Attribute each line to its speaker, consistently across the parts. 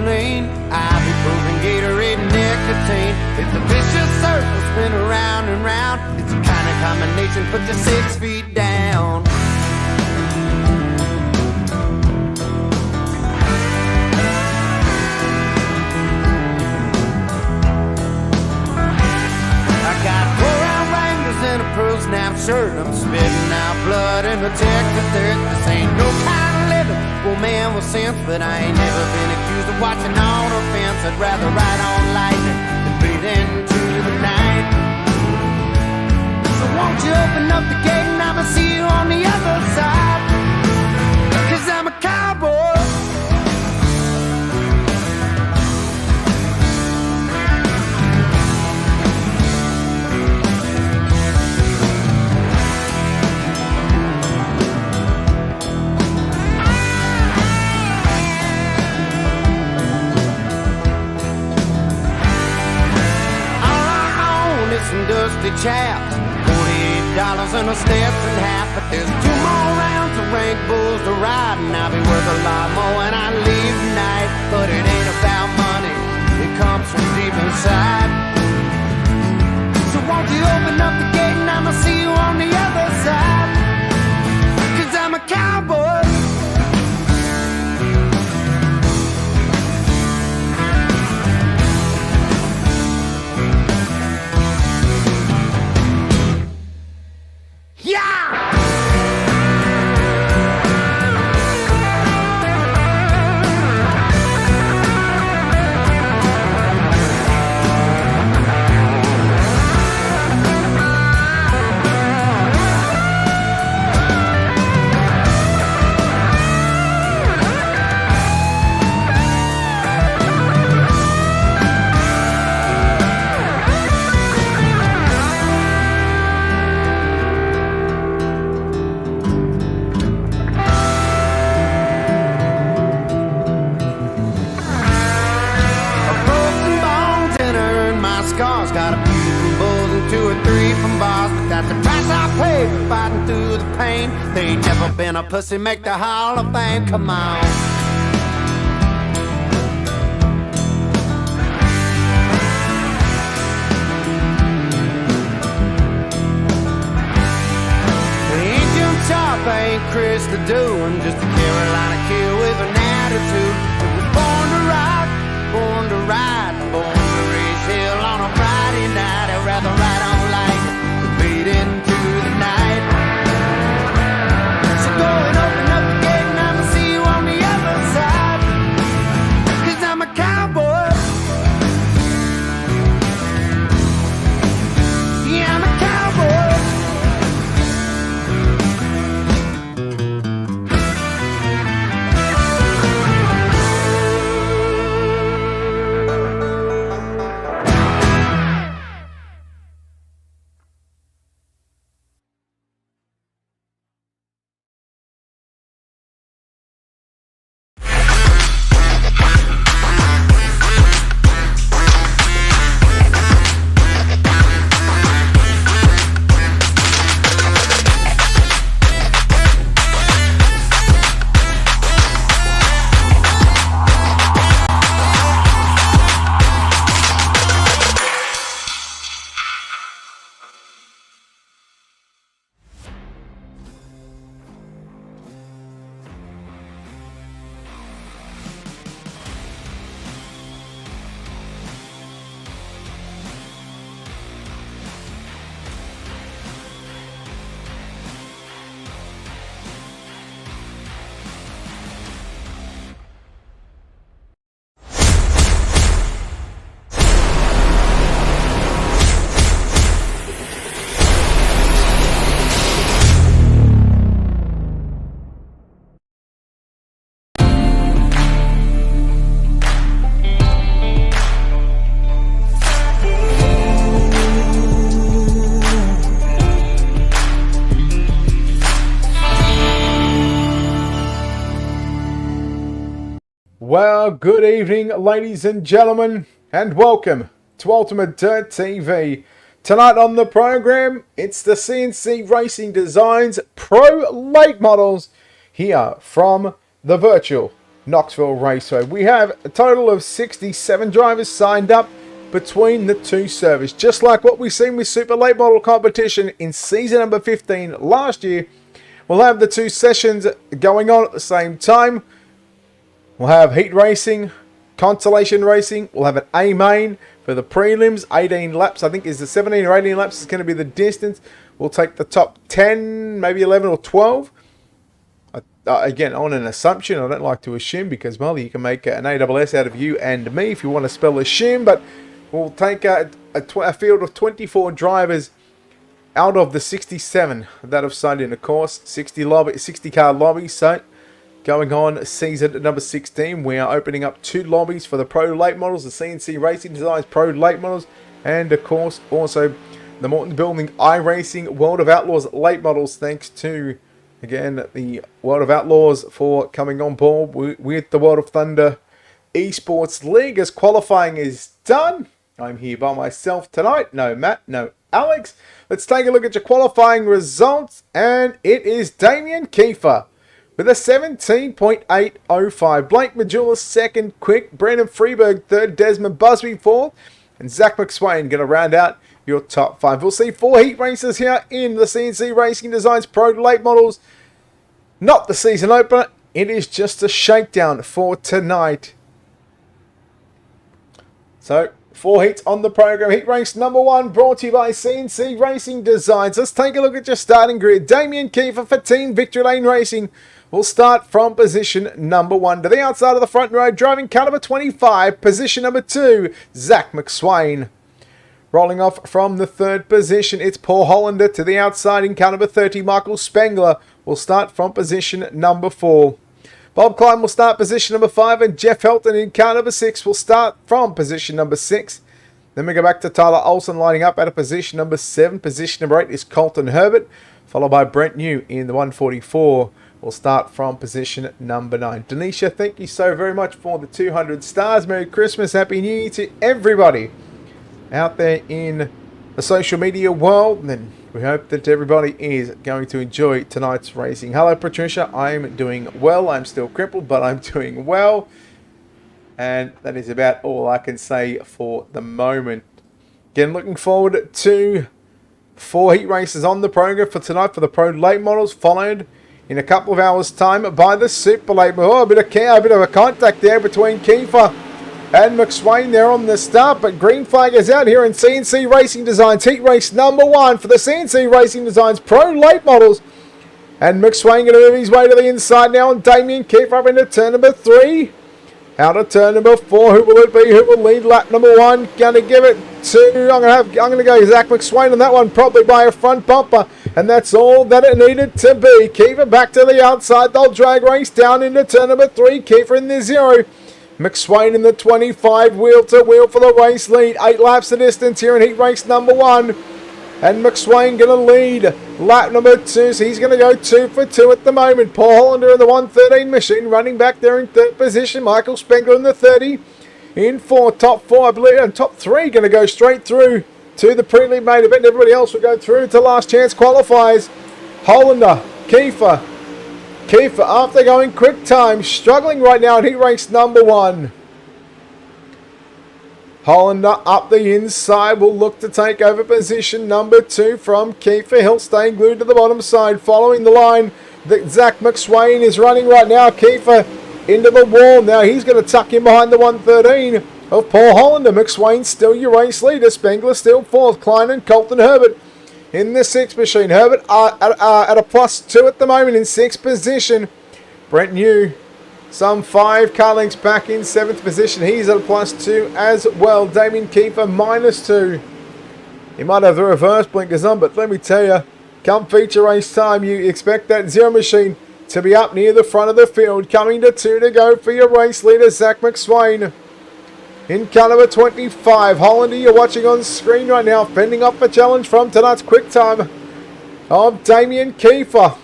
Speaker 1: gasoline, ibuprofen, Gatorade, and nicotine. It's a vicious circle, spin around and round. It's a kind of combination, puts you 6 feet down. In a pearl snap shirt, I'm spitting out blood in the Texas dirt. This ain't no kind of living, well man with sense, but I ain't never been accused of watching on a fence. I'd rather ride on lightning than bleed into the night. So won't you open up the gate and I'ma see you on the other side? 'Cause I'm a cowboy. Dusty chaps, $48 and a Stetson hat. But there's 2 more rounds of rank bulls to ride, and I'll be worth a lot more when I leave tonight. But it ain't about money, it comes from deep inside. So won't you open up the gate and I'ma see you on the other side? 'Cause I'm a cowboy. Got a few from bulls and 2 or 3 from bars, but that's the price I pay for fighting through the pain. They ain't never been a pussy, make the Hall of Fame. Come on. They ain't Jim Sharp, I ain't Chris the Do. I'm just a Carolina kid with an attitude. I was born to rock, born to ride, born to race hell on a Friday night. I'd rather ride on light than bleed into the night. So go and open up the gate and I'ma see you on the other side. 'Cause I'm a cowboy. Yeah, I'm a cowboy.
Speaker 2: Well, good evening, ladies and gentlemen, and welcome to UltimateDirtTV. Tonight on the program, it's the CNC Racing Designs Pro Late Models here from the virtual Knoxville Raceway. We have a total of 67 drivers signed up between the two servers. Just like what we've seen with Super Late Model Competition in season number 15 last year, we'll have the two sessions going on at the same time. We'll have heat racing, consolation racing. We'll have an A main for the prelims. 18 laps, I think is the 17 or 18 laps is going to be the distance. We'll take the top 10, maybe 11 or 12. Again, on an assumption, I don't like to assume because, well, you can make an ASS out of you and me if you want to spell assume, but we'll take a field of 24 drivers out of the 67 that have signed in. Of course, 60 car lobbies. So, going on season number 16, we are opening up 2 lobbies for the Pro Late Models, the CNC Racing Designs Pro Late Models, and of course, also the Morton Building iRacing World of Outlaws Late Models, thanks to, again, the World of Outlaws for coming on board with the World of Thunder Esports League. As qualifying is done, I'm here by myself tonight. No Matt, no Alex. Let's take a look at your qualifying results, and it is Damien Kiefer with a 17.805. Blake Majula second, quick. Brandon Freeberg third. Desmond Busby fourth. And Zach McSwain going to round out your top 5. We'll see 4 heat races here in the CNC Racing Designs Pro Late Models. Not the season opener. It is just a shakedown for tonight. So, 4 heats on the program. Heat race number 1 brought to you by CNC Racing Designs. Let's take a look at your starting grid. Damien Kiefer for Team Victory Lane Racing will start from position number 1. To the outside of the front row, driving car number 25, position number 2, Zach McSwain. Rolling off from the 3rd position, it's Paul Hollander. To the outside in car number 30, Michael Spengler will start from position number 4. Bob Klein will start position number 5, and Jeff Helton in car number 6 will start from position number 6. Then we go back to Tyler Olsen lining up at a position number 7. Position number 8 is Colton Herbert, followed by Brent New in the 144. We'll start from position number 9. Denisha, thank you so very much for the 200 stars. Merry Christmas, Happy New Year to everybody out there in the social media world. And we hope that everybody is going to enjoy tonight's racing. Hello, Patricia. I'm doing well. I'm still crippled, but I'm doing well. And that is about all I can say for the moment. Again, looking forward to 4 heat races on the program for tonight for the Pro Late Models, followed in a couple of hours' time by the Super Late Models. Oh, a bit of a contact there between Kiefer and McSwain there on the start, but green flag is out here in CNC Racing Designs heat race number 1 for the CNC Racing Designs Pro Late Models. And McSwain going to move his way to the inside now, and Damien Kiefer up into turn number 3. Out of turn number 4, who will it be? Who will lead lap number 1? Going to give it to, I'm going to go Zach McSwain on that one, probably by a front bumper. And that's all that it needed to be. Kiefer back to the outside. They'll drag race down into turn number 3. Kiefer in the 0. McSwain in the 25, wheel to wheel for the race lead. 8 laps of distance here in heat race number 1. And McSwain going to lead lap number 2. So he's going to go 2 for 2 at the moment. Paul Hollander in the 113 machine running back there in 3rd position. Michael Spengler in the 30. In 4, top 4, I believe, and top 3 going to go straight through to the prelim main event. Everybody else will go through to last chance qualifiers. Hollander, Kiefer, after going quick time, struggling right now in heat race number 1. Hollander up the inside will look to take over position number 2 from Kiefer. He'll stay glued to the bottom side, following the line that Zach McSwain is running right now. Kiefer into the wall. Now he's going to tuck in behind the 113 of Paul Hollander. McSwain still your race leader. Spengler still 4th. Klein and Colton Herbert in the 6th machine. Herbert at a +2 at the moment in 6th position. Brent New, some 5 car lengths back in 7th position. He's at a +2 as well. Damien Kiefer -2. He might have the reverse blinkers on, but let me tell you, come feature race time, you expect that 0 machine to be up near the front of the field. Coming to 2 to go for your race leader, Zach McSwain. In car number 25, Hollander, you're watching on screen right now, fending off a challenge from tonight's quick time of Damien Kiefer.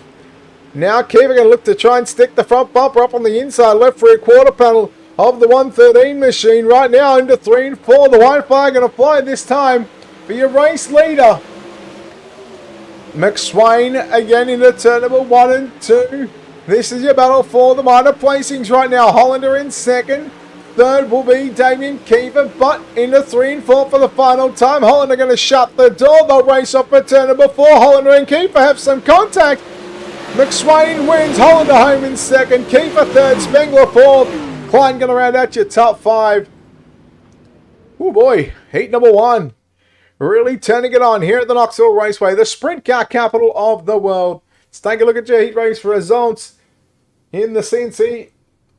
Speaker 2: Now Kiefer going to look to try and stick the front bumper up on the inside left rear quarter panel of the 113 machine right now into 3 and 4. The white flag going to fly this time for your race leader. McSwain again into turn number 1 and 2. This is your battle for the minor placings right now. Hollander in second. Third will be Damien Kiefer, but into 3 and 4 for the final time. Hollander going to shut the door. They'll race off for turn number 4. Hollander and Kiefer have some contact. McSwain wins. Hollander home in second. Kiefer third. Spengler fourth. Klein going to round out your top 5. Oh boy, heat number 1. Really turning it on here at the Knoxville Raceway, the sprint car capital of the world. Let's take a look at your heat race results in the CNC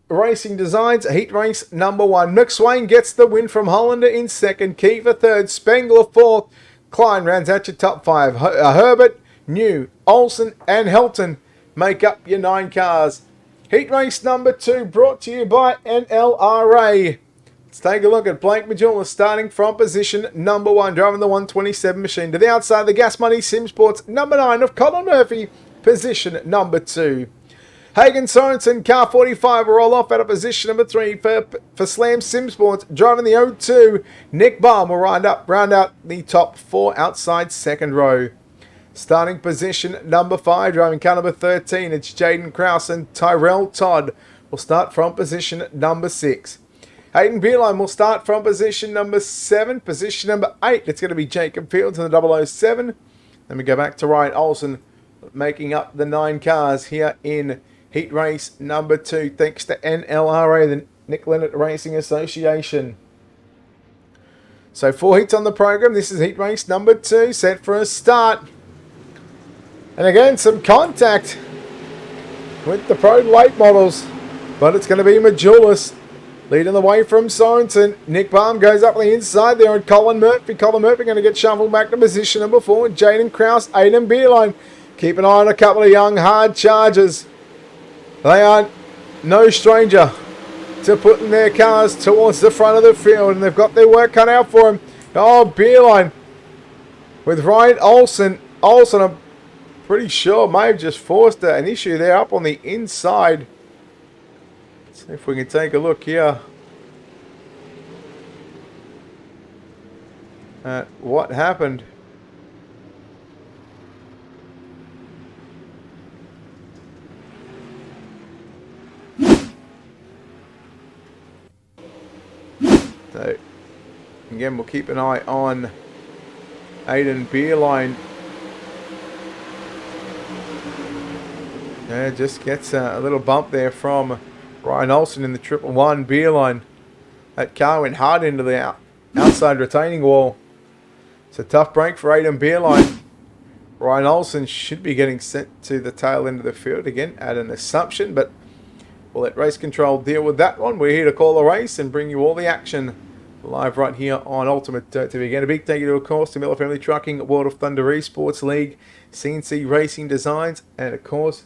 Speaker 2: Racing Designs heat race number 1. McSwain gets the win from Hollander in second. Kiefer third. Spengler fourth. Klein rounds out your top 5. Herbert, New, Olsen and Helton make up your 9 cars. Heat race number 2 brought to you by NLRA. Let's take a look at Blake Majulis starting from position number 1, driving the 127 machine. To the outside, the Gas Money Sim Sports number 9 of Colin Murphy, position number 2. Hagen Sorensen, car 45, will roll off out of position number 3 for Slam Sim Sports, driving the 02. Nick Baum will round out the top 4 outside second row. Starting position number 5, driving car number 13, it's Jaden Krause and Tyrell Todd will start from position number 6. Hayden Beerline will start from position number 7. Position number 8, it's going to be Jacob Fields in the 007. Then we go back to Ryan Olsen, making up the 9 cars here in heat race number 2. Thanks to NLRA, the Nick Leonard Racing Association. So 4 heats on the program. This is heat race number 2, set for a start. And again, some contact with the Pro late models. But it's going to be Majulis leading the way from Sorensen. Nick Baum goes up the inside there on Colin Murphy. Colin Murphy going to get shuffled back to position number 4. Jaden Krause, Aiden Beerline. Keep an eye on a couple of young hard chargers. They aren't no stranger to putting their cars towards the front of the field. And they've got their work cut out for them. Oh, Beerline with Ryan Olsen. Olsen, I'm pretty sure, may have just forced an issue there up on the inside. See if we can take a look here at what happened. So, again, we'll keep an eye on Aiden Beerline. Yeah, just gets a little bump there from Ryan Olsen in the 111 Beerline. That car went hard into the outside retaining wall. It's a tough break for Aiden Beerline. Ryan Olsen should be getting sent to the tail end of the field again at an assumption, but we'll let race control deal with that one. We're here to call a race and bring you all the action live right here on Ultimate Dirt TV. Again, a big thank you to, of course, to Miller Family Trucking, World of Thunder Esports League, CNC Racing Designs, and of course,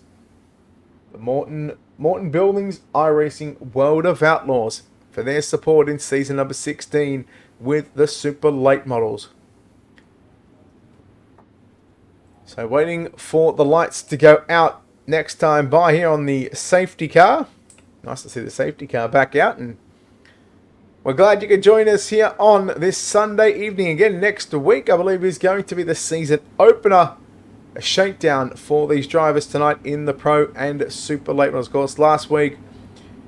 Speaker 2: the Morton Buildings iRacing World of Outlaws for their support in season number 16 with the super late models. So waiting for the lights to go out next time by here on the safety car. Nice to see the safety car back out, and we're glad you could join us here on this Sunday evening. Again, next week I believe is going to be the season opener. A shakedown for these drivers tonight in the Pro and Super Late Models. Of course, last week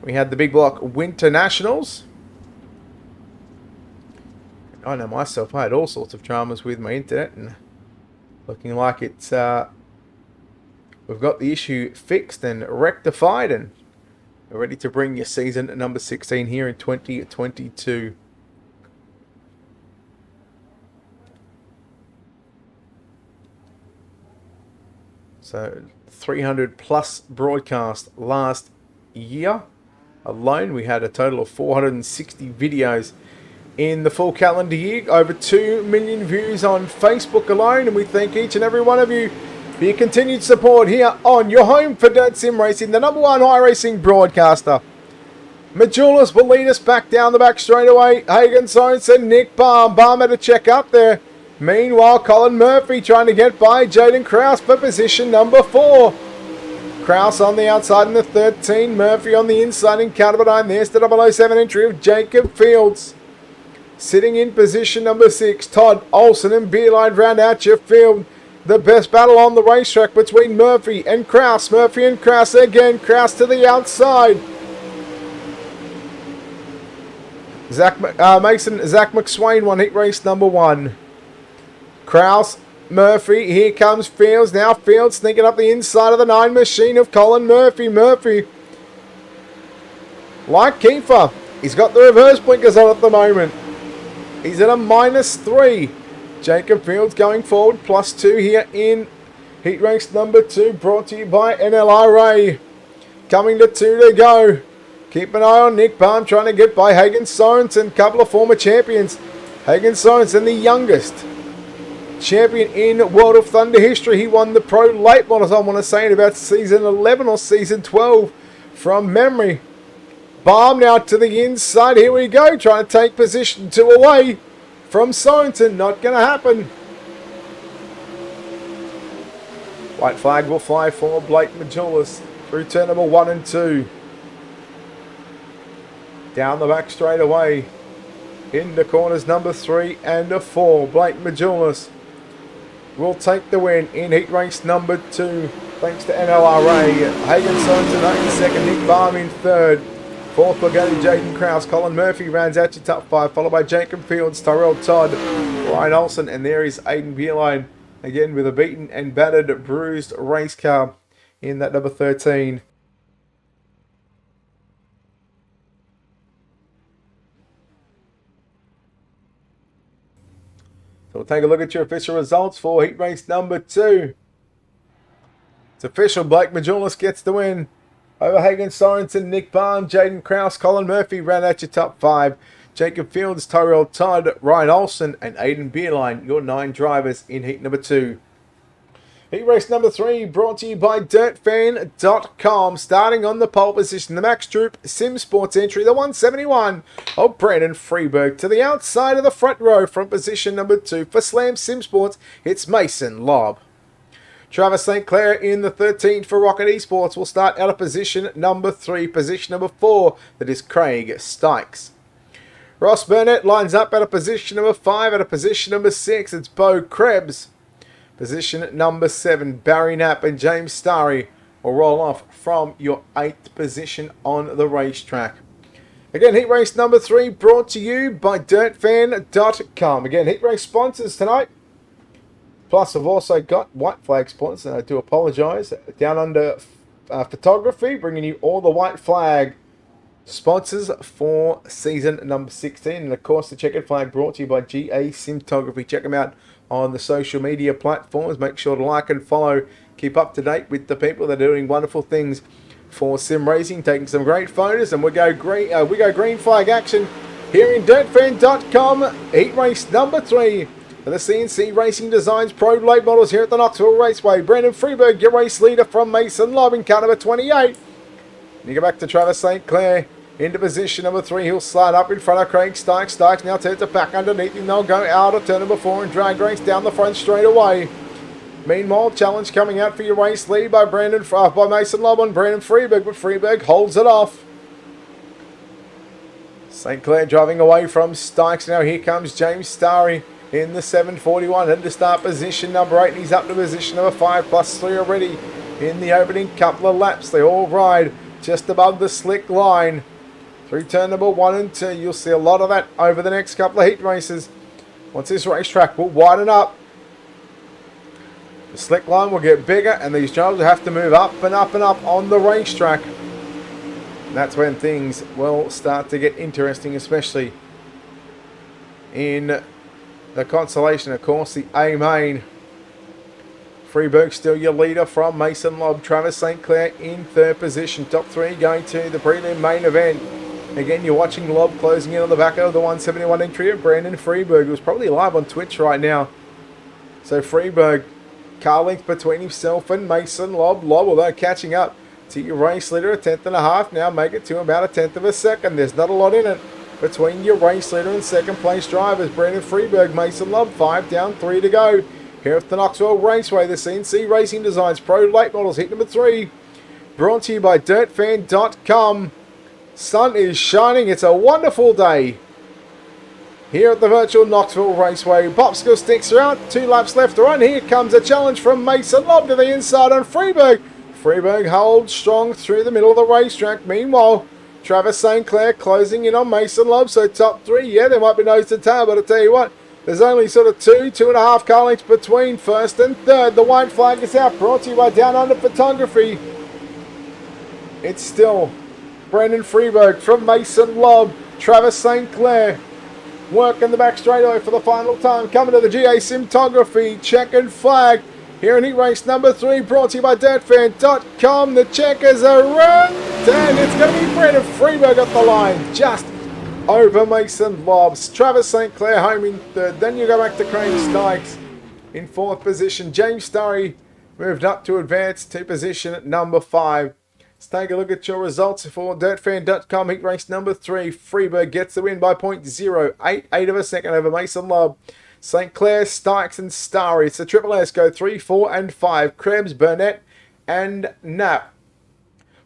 Speaker 2: we had the Big Block Winter Nationals. I know myself, I had all sorts of dramas with my internet, and looking like it's we've got the issue fixed and rectified, and we're ready to bring you season number 16 here in 2022. So 300 plus broadcast last year alone. We had a total of 460 videos in the full calendar year. Over 2 million views on Facebook alone. And we thank each and every one of you for your continued support here on your home for Dirt Sim Racing, the #1 iRacing broadcaster. Majulis will lead us back down the back straight away. Hagen Sorensen, Nick Baum. Baum had a check up there. Meanwhile, Colin Murphy trying to get by Jaden Krause for position number 4. Krause on the outside in the 13. Murphy on the inside in car number 9. There's the 007 entry of Jacob Fields. Sitting in position number 6, Todd, Olsen and Beerline round out your field. the best battle on the racetrack between Murphy and Kraus. Murphy and Kraus again. Kraus to the outside. Zach McSwain won heat race number 1. Kraus, Murphy, here comes Fields. Now Fields sneaking up the inside of the 9 machine of Colin Murphy. Murphy, like Kiefer, he's got the reverse blinkers on at the moment. He's at a -3. Jacob Fields going forward, +2 here in heat race number 2, brought to you by NLRA. Coming to 2 to go. Keep an eye on Nick Baum trying to get by Hagen Sorensen, couple of former champions. Hagen Sorensen, the youngest champion in World of Thunder history. He won the Pro Late Models, I want to say, in about season 11 or season 12 from memory. Baum now to the inside. Here we go, trying to take position 2 away from Sorensen. Not going to happen. White flag will fly for Blake Majulis through turn number 1 and 2. Down the back straight away. Into corners number 3 and 4. Blake Majulis will take the win in heat race number 2. Thanks to NLRA. Hagen Sorensen in second. Nick Baum in third. Fourth, we'll go to Jaden Kraus. Colin Murphy rounds out your top 5, followed by Jacob Fields, Tyrell Todd, Ryan Olsen, and there is Aiden Beerline, again with a beaten and battered, bruised race car in that number 13. So we'll take a look at your official results for heat race number 2. It's official, Blake Majulis gets the win over Hagen Sorensen, Nick Baum, Jaden Kraus, Colin Murphy round out your top 5. Jacob Fields, Tyrell Todd, Ryan Olsen, and Aiden Beerline, your 9 drivers in heat number 2. Heat race number 3 brought to you by DirtFan.com. Starting on the pole position, the Max Troop Sim Sports entry, the 171 of Brandon Freeberg. To the outside of the front row from position number 2 for Slam Sim Sports, it's Mason Lobb. Travis St. Clair in the 13 for Rocket Esports will start out of position number 3. Position number 4, that is Craig Stykes. Ross Burnett lines up at a position number 5. At a position number 6, it's Bo Krebs. Position number 7, Barry Knapp and James Starry will roll off from your 8th position on the racetrack. Again, heat race number 3 brought to you by DirtFan.com. Again, heat race sponsors tonight. Plus, I've also got white flag sponsors, and I do apologise. Down Under Photography, bringing you all the white flag sponsors for season number 16. And, of course, the checkered flag brought to you by GA Simtography. Check them out on the social media platforms. Make sure to like and follow. Keep up to date with the people that are doing wonderful things for sim racing, taking some great photos. And we go green flag action here in DirtFan.com. Heat race number 3. For the CNC Racing Designs Pro Late Models here at the Knoxville Raceway. Brandon Freeberg, your race leader from Mason Lobb in car number 28. You go back to Travis St. Clair into position number 3. He'll slide up in front of Craig Stykes. Stykes now turns it back underneath him. They'll go out of turn number 4 and drag race down the front straight away. Meanwhile, challenge coming out for your race lead by Mason Lobb on Brandon Freeberg, but Freeberg holds it off. St. Clair driving away from Stykes. Now here comes James Starry in the 741 into start position number 8. He's up to position number 5 +3 already in the opening couple of laps. They all ride just above the slick line through turn number 1 and 2. You'll see a lot of that over the next couple of heat races. Once this racetrack will widen up, the slick line will get bigger and these drivers will have to move up and up and up on the racetrack. And that's when things will start to get interesting, especially in the consolation, of course, the A main. Freeberg still your leader from Mason Lobb. Travis St. Clair in 3rd position. Top 3 going to the prelim main event. Again, you're watching Lobb closing in on the back of the 171 entry of Brandon Freeberg, who's probably live on Twitch right now. So Freeberg, car length between himself and Mason Lobb. Lobb, although catching up to your race leader, a 1/10.5. Now make it to about a 1/10 of a second. There's not a lot in it between your race leader and second place drivers. Brandon Freeberg, Mason Lobb, 5 down, 3 to go. Here at the Knoxville Raceway, the CNC Racing Designs Pro Late Models heat number 3. Brought to you by DirtFan.com. Sun is shining. It's a wonderful day here at the virtual Knoxville Raceway. Popsicle sticks are out, 2 laps left to run. Here comes a challenge from Mason Lobb to the inside on Freeberg. Freeberg holds strong through the middle of the racetrack. Meanwhile, Travis St. Clair closing in on Mason Lobb. So top 3, yeah, there might be nose to tail, but I tell you what, there's only sort of 2.5 car lengths between first and third. The white flag is out, brought to you by Down Under Photography. It's still Brendan Freeberg from Mason Lobb. Travis St. Clair working the back straightaway for the final time. Coming to the GA Simtography checkered flag here in heat race number 3, brought to you by DirtFan.com. The checkers are run, and it's going to be Brendan Freeberg at the line, just over Mason Lobbs. Travis St. Clair home in third. Then you go back to Craig Stykes in 4th position. James Sturry moved up to advance to position at number 5. Let's take a look at your results for DirtFan.com. Heat race number 3. Freeberg gets the win by 0.088 of a second over Mason Lobb. St. Clair, Stykes and Starry. It's the Triple S go 3, 4 and 5. Krebs, Burnett and Knapp.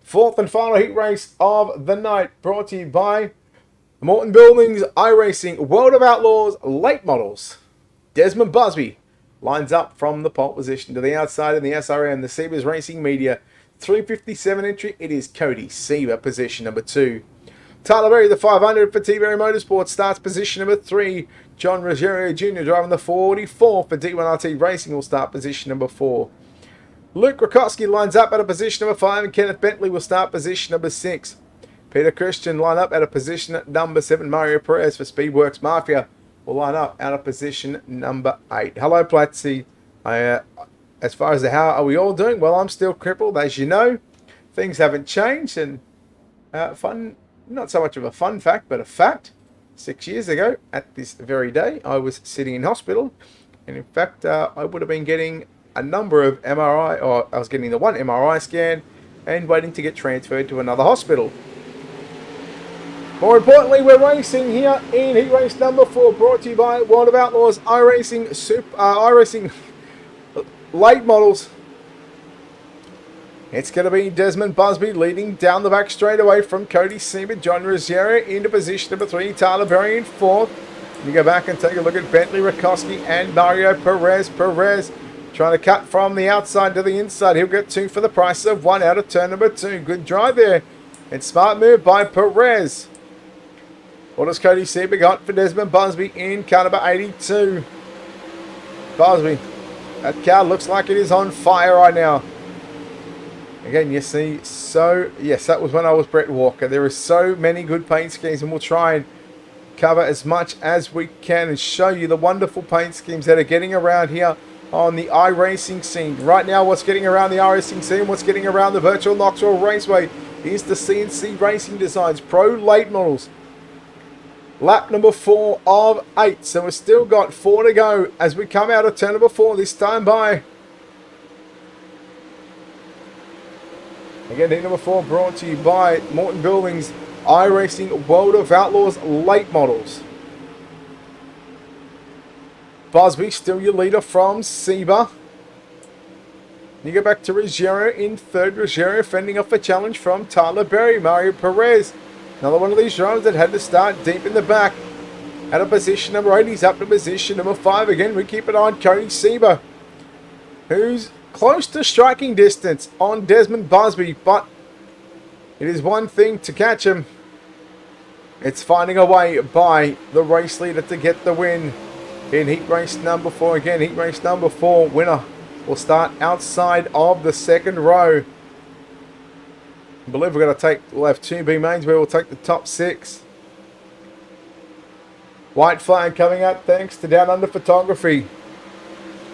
Speaker 2: 4th and final heat race of the night, brought to you by Morton Buildings, iRacing, World of Outlaws, late models. Desmond Busby lines up from the pole position to the outside in the SRM, the Seabers Racing Media. 357 entry, it is Cody Seaver, position number 2. Tyler Berry, the 500 for T-Berry Motorsports, starts position number 3. John Ruggiero Jr. driving the 44 for D1RT Racing will start position number 4. Luke Rakowski lines up at a position number 5, and Kenneth Bentley will start position number 6. Peter Christian line up at a position at number 7. Mario Perez for Speedworks Mafia will line up out of position number 8. Hello, Platzi. As far as how are we all doing? Well, I'm still crippled, as you know. Things haven't changed, and fun, not so much of a fun fact, but a fact. 6 years ago, at this very day, I was sitting in hospital, and in fact, I would have been getting a number of MRI, or I was getting the 1 MRI scan, and waiting to get transferred to another hospital. More importantly, we're racing here in heat race number 4, brought to you by World of Outlaws, iRacing late models. It's going to be Desmond Busby leading down the back straightaway from Cody Seaver. John Ruggiero into position number 3. Tyler Berry in 4th. You go back and take a look at Bentley Rakowski and Mario Perez. Perez trying to cut from the outside to the inside. He'll get 2 for the price of 1 out of turn number 2. Good drive there. And smart move by Perez. What does Cody Seaver got for Desmond Busby in car number 82? Busby. That car looks like it is on fire right now. Again, you see, so, yes, that was when I was Brett Walker. There are so many good paint schemes, and we'll try and cover as much as we can and show you the wonderful paint schemes that are getting around here on the iRacing scene. Right now, what's getting around the iRacing scene, what's getting around the virtual Knoxville Raceway is the CNC Racing Designs Pro Late Models. Lap number 4 of 8, so we've still got 4 to go as we come out of turn number 4 this time by. Again, heat number 4 brought to you by Morton Buildings, iRacing World of Outlaws late models. Busby still your leader from Seaver. You go back to Ruggiero in 3rd. Ruggiero fending off a challenge from Tyler Berry. Mario Perez, another one of these drivers that had to start deep in the back. Out of position number 8, he's up to position number 5. Again, we keep it on Cody Seaver, who's close to striking distance on Desmond Busby, but it is one thing to catch him. It's finding a way by the race leader to get the win in heat race number 4. Again, heat race number 4 winner will start outside of the 2nd row. I believe we'll have 2 B mains where we'll take the top 6. White flag coming up thanks to Down Under Photography.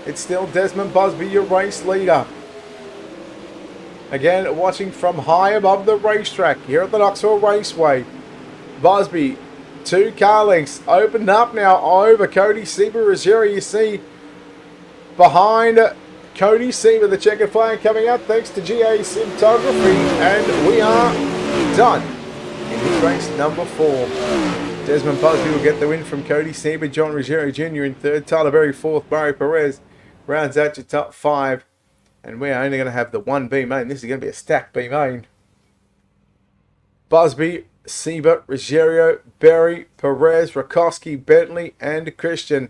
Speaker 2: It's still Desmond Busby, your race leader. Again, watching from high above the racetrack here at the Knoxville Raceway. Busby, 2 car lengths, opened up now over Cody Seaver. Ruggiero, you see behind Cody Seaver, the checkered flag coming out thanks to GA Simtography. And we are done in heat race number 4. Desmond Busby will get the win from Cody Seaver. John Ruggiero Jr. in 3rd. Tyler Berry 4th. Mario Perez rounds out your top 5. And we're only going to have the 1 B main. This is going to be a stacked B main. Busby, Siebert, Ruggiero, Berry, Perez, Rakowski, Bentley, and Christian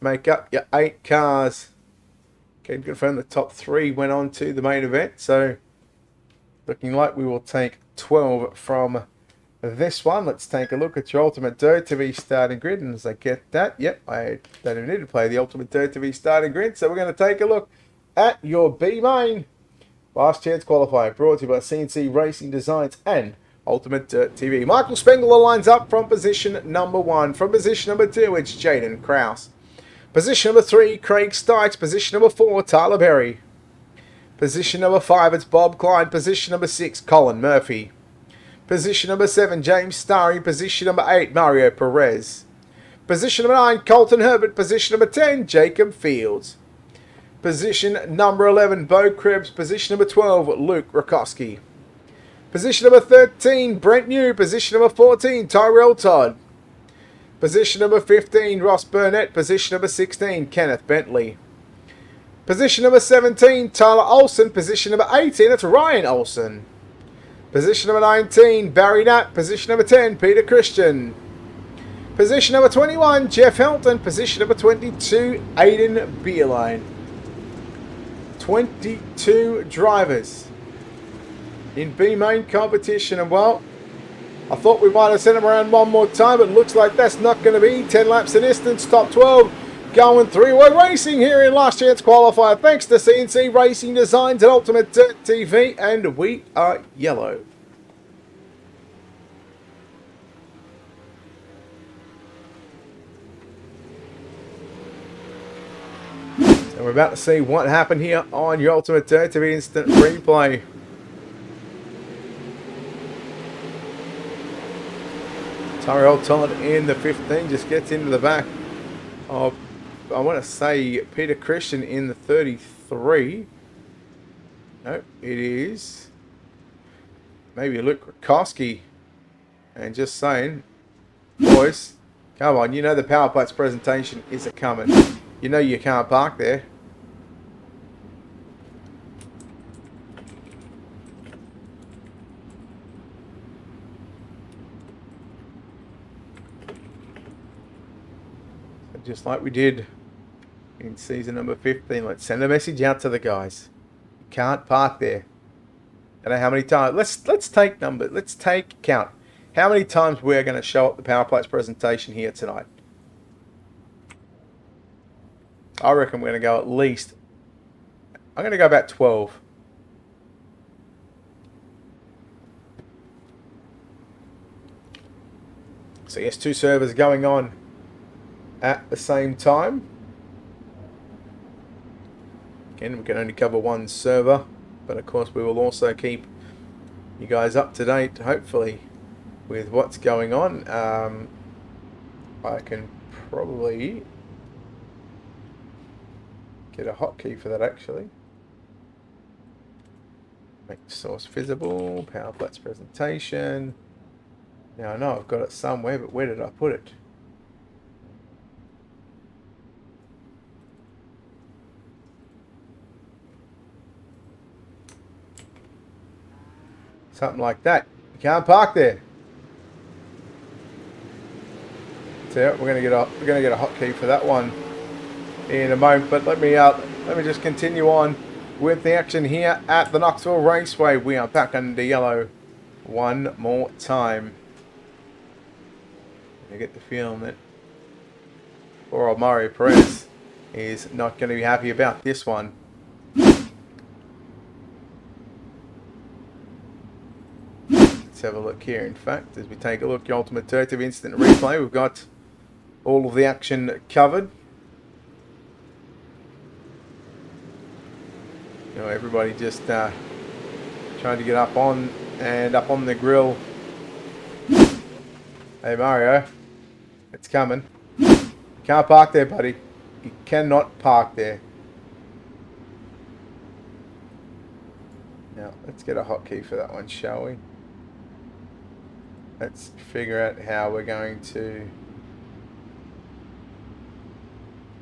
Speaker 2: make up your 8 cars. Can confirm the top 3 went on to the main event, so looking like we will take 12 from this one. Let's take a look at your UltimateDirtTV starting grid, and as I get that, yep, I don't even need to play the UltimateDirtTV starting grid, so we're going to take a look at your B main. Last chance qualifier, brought to you by CNC Racing Designs and UltimateDirtTV. Michael Spengler lines up from position number 1. From position number 2, it's Jaden Krause. Position number 3, Craig Stykes. Position number 4, Tyler Berry. Position number 5, it's Bob Klein. Position number 6, Colin Murphy. Position number 7, James Starry. Position number 8, Mario Perez. Position number 9, Colton Herbert. Position number 10, Jacob Fields. Position number 11, Bo Krebs. Position number 12, Luke Rakowski. Position number 13, Brent New. Position number 14, Tyrell Todd. Position number 15, Ross Burnett. Position number 16, Kenneth Bentley. Position number 17, Tyler Olsen. Position number 18, it's Ryan Olsen. Position number 19, Barry Knapp. Position number 10, Peter Christian. Position number 21, Jeff Helton. Position number 22, Aidan Beerline. 22 drivers in B main competition, and well, I thought we might have sent them around one more time, but it looks like that's not going to be. 10 laps of distance, top 12, going three-way racing here in last chance qualifier. Thanks to CNC Racing Designs and UltimateDirtTV, and we are yellow. And we're about to see what happened here on your UltimateDirtTV instant replay. Tyrell Todd in the 15 just gets into the back of, I want to say, Peter Christian in the 33. No, it is maybe Luke Rakowski. And just saying, boys, come on, you know the power plates presentation is a coming. You know you can't park there. Just like we did in season number 15, let's send a message out to the guys. You can't park there. I don't know how many times. Let's take count. How many times we're going to show up the power plates presentation here tonight? I reckon we're going to go at least. I'm going to go about 12. So yes, 2 servers going on at the same time. Again, we can only cover 1 server, but of course we will also keep you guys up to date, hopefully, with what's going on. I can probably get a hotkey for that, actually. Make source visible, power plates presentation. Now I know I've got it somewhere, but where did I put it? Something like that. You can't park there. So we're gonna get a hotkey for that one in a moment. But let me just continue on with the action here at the Knoxville Raceway. We are back under yellow one more time. I get the feeling that poor old Mario Perez is not going to be happy about this one. Let's have a look here. In fact, as we take a look at the UltimateDirtTV instant replay, we've got all of the action covered. You know, everybody just trying to get up on the grill. Hey Mario, it's coming. You can't park there, buddy. You cannot park there. Now, let's get a hotkey for that one, shall we? Let's figure out how we're going to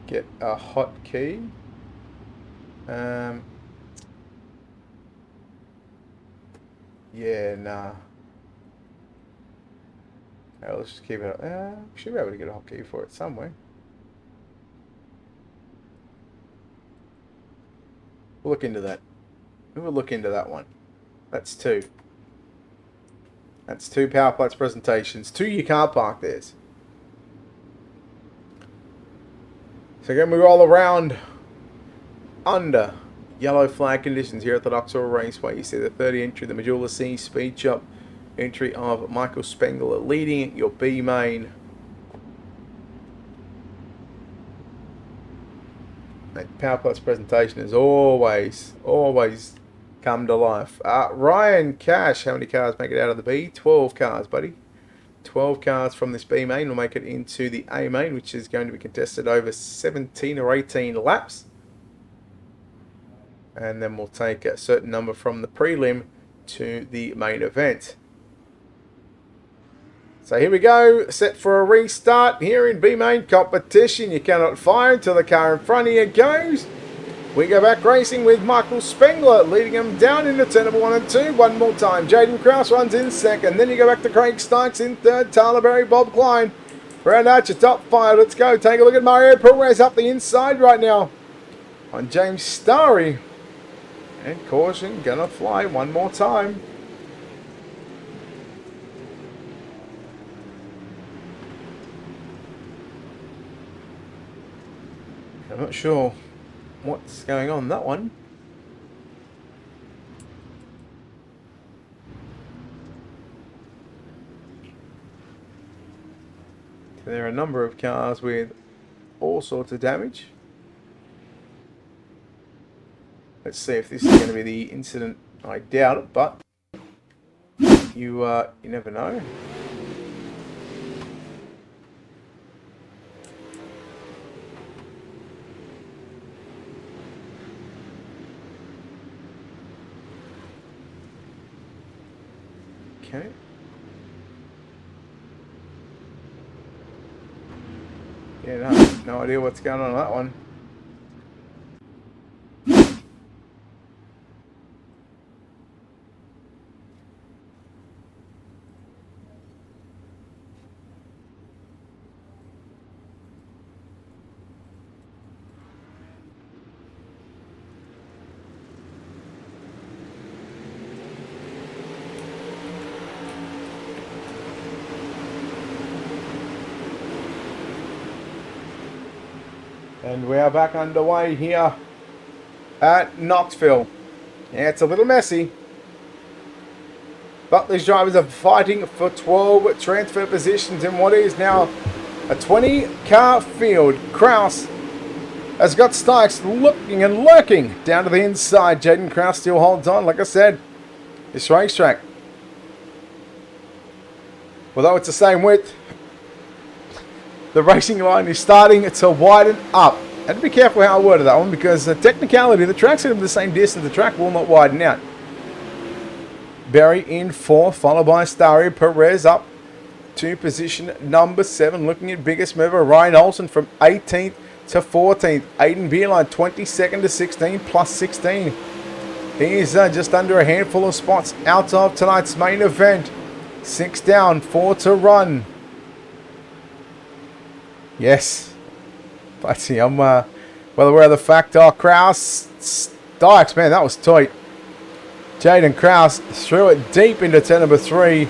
Speaker 2: get a hotkey. Yeah, nah. Okay, let's just keep it. Should be able to get a hotkey for it somewhere. We'll look into that. We'll look into that one. That's 2. That's 2 power plants presentations. 2 your car park there's. So again, we roll around under yellow flag conditions here at the Knoxville Raceway. You see the 30 entry, the Majula C Speed Shop entry of Michael Spengler leading your B main. That power plus presentation is always come to life. Ryan Cash, how many cars make it out of the B? 12 cars, buddy. 12 cars from this B main will make it into the A main, which is going to be contested over 17 or 18 laps. And then we'll take a certain number from the prelim to the main event. So here we go, set for a restart here in B main competition. You cannot fire until the car in front of you goes. We go back racing with Michael Spengler leading him down into turn number 1 and 2. One more time. Jaden Krause runs in second. Then you go back to Craig Stokes in third. Tyler Berry, Bob Klein. Round out your top 5. Let's go. Take a look at Mario Perez up the inside right now on James Starry. And caution, gonna fly one more time. I'm not sure what's going on that one. There are a number of cars with all sorts of damage. Let's see if this is going to be the incident. I doubt it, but you never know. Okay. Yeah, no idea what's going on that one. And we are back underway here at Knoxville. Yeah, it's a little messy, but these drivers are fighting for 12 transfer positions in what is now a 20-car field. Krause has got Stokes looking and lurking down to the inside. Jaden Krause still holds on. Like I said, this racetrack, although it's the same width, the racing line is starting to widen up. And be careful how I worded that one, because the technicality, the track's going to be the same distance, the track will not widen out. Berry in 4th, followed by Starry. Perez up to position number 7. Looking at biggest mover, Ryan Olsen from 18th to 14th. Aiden Beerline 22nd to 16 plus 16. He's just under a handful of spots out of tonight's main event. 6 down, 4 to run. Yes, but see, I'm well aware of the fact. Krause, Stokes, man, that was tight. Jaden Krause threw it deep into turn number 3,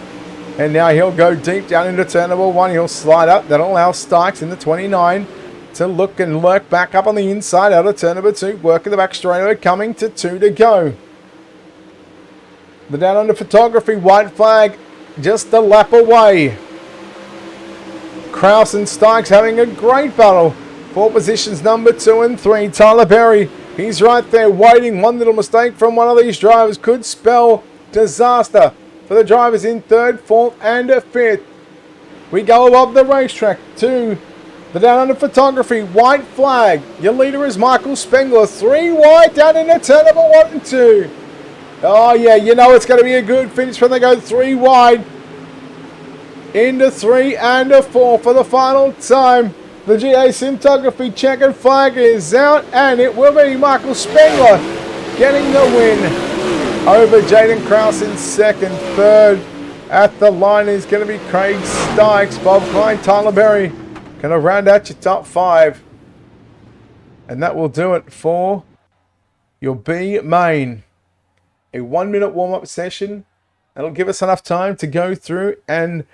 Speaker 2: and now he'll go deep down into turn number 1. He'll slide up. That'll allow Stokes in the 29 to look and lurk back up on the inside out of turn number 2. Working the back straightaway, coming to 2 to go. The down under photography, white flag, just a lap away. Krause and Stokes having a great battle for positions number 2 and 3. Tyler Berry, he's right there waiting. One little mistake from one of these drivers could spell disaster for the drivers in 3rd, 4th and 5th. We go above the racetrack to the down under photography. White flag. Your leader is Michael Spengler. 3 wide down into turn number 1 and 2. Oh yeah, you know it's going to be a good finish when they go 3 wide. Into 3 and 4 for the final time. The GA Cinematography checkered flag is out, and it will be Michael Spengler getting the win over Jaden Krause in 2nd, 3rd, At the line is going to be Craig Stykes, Bob Klein, Tyler Berry. Going to round out your top 5. And that will do it for your B main. A 1-minute warm-up session. That'll give us enough time to go through and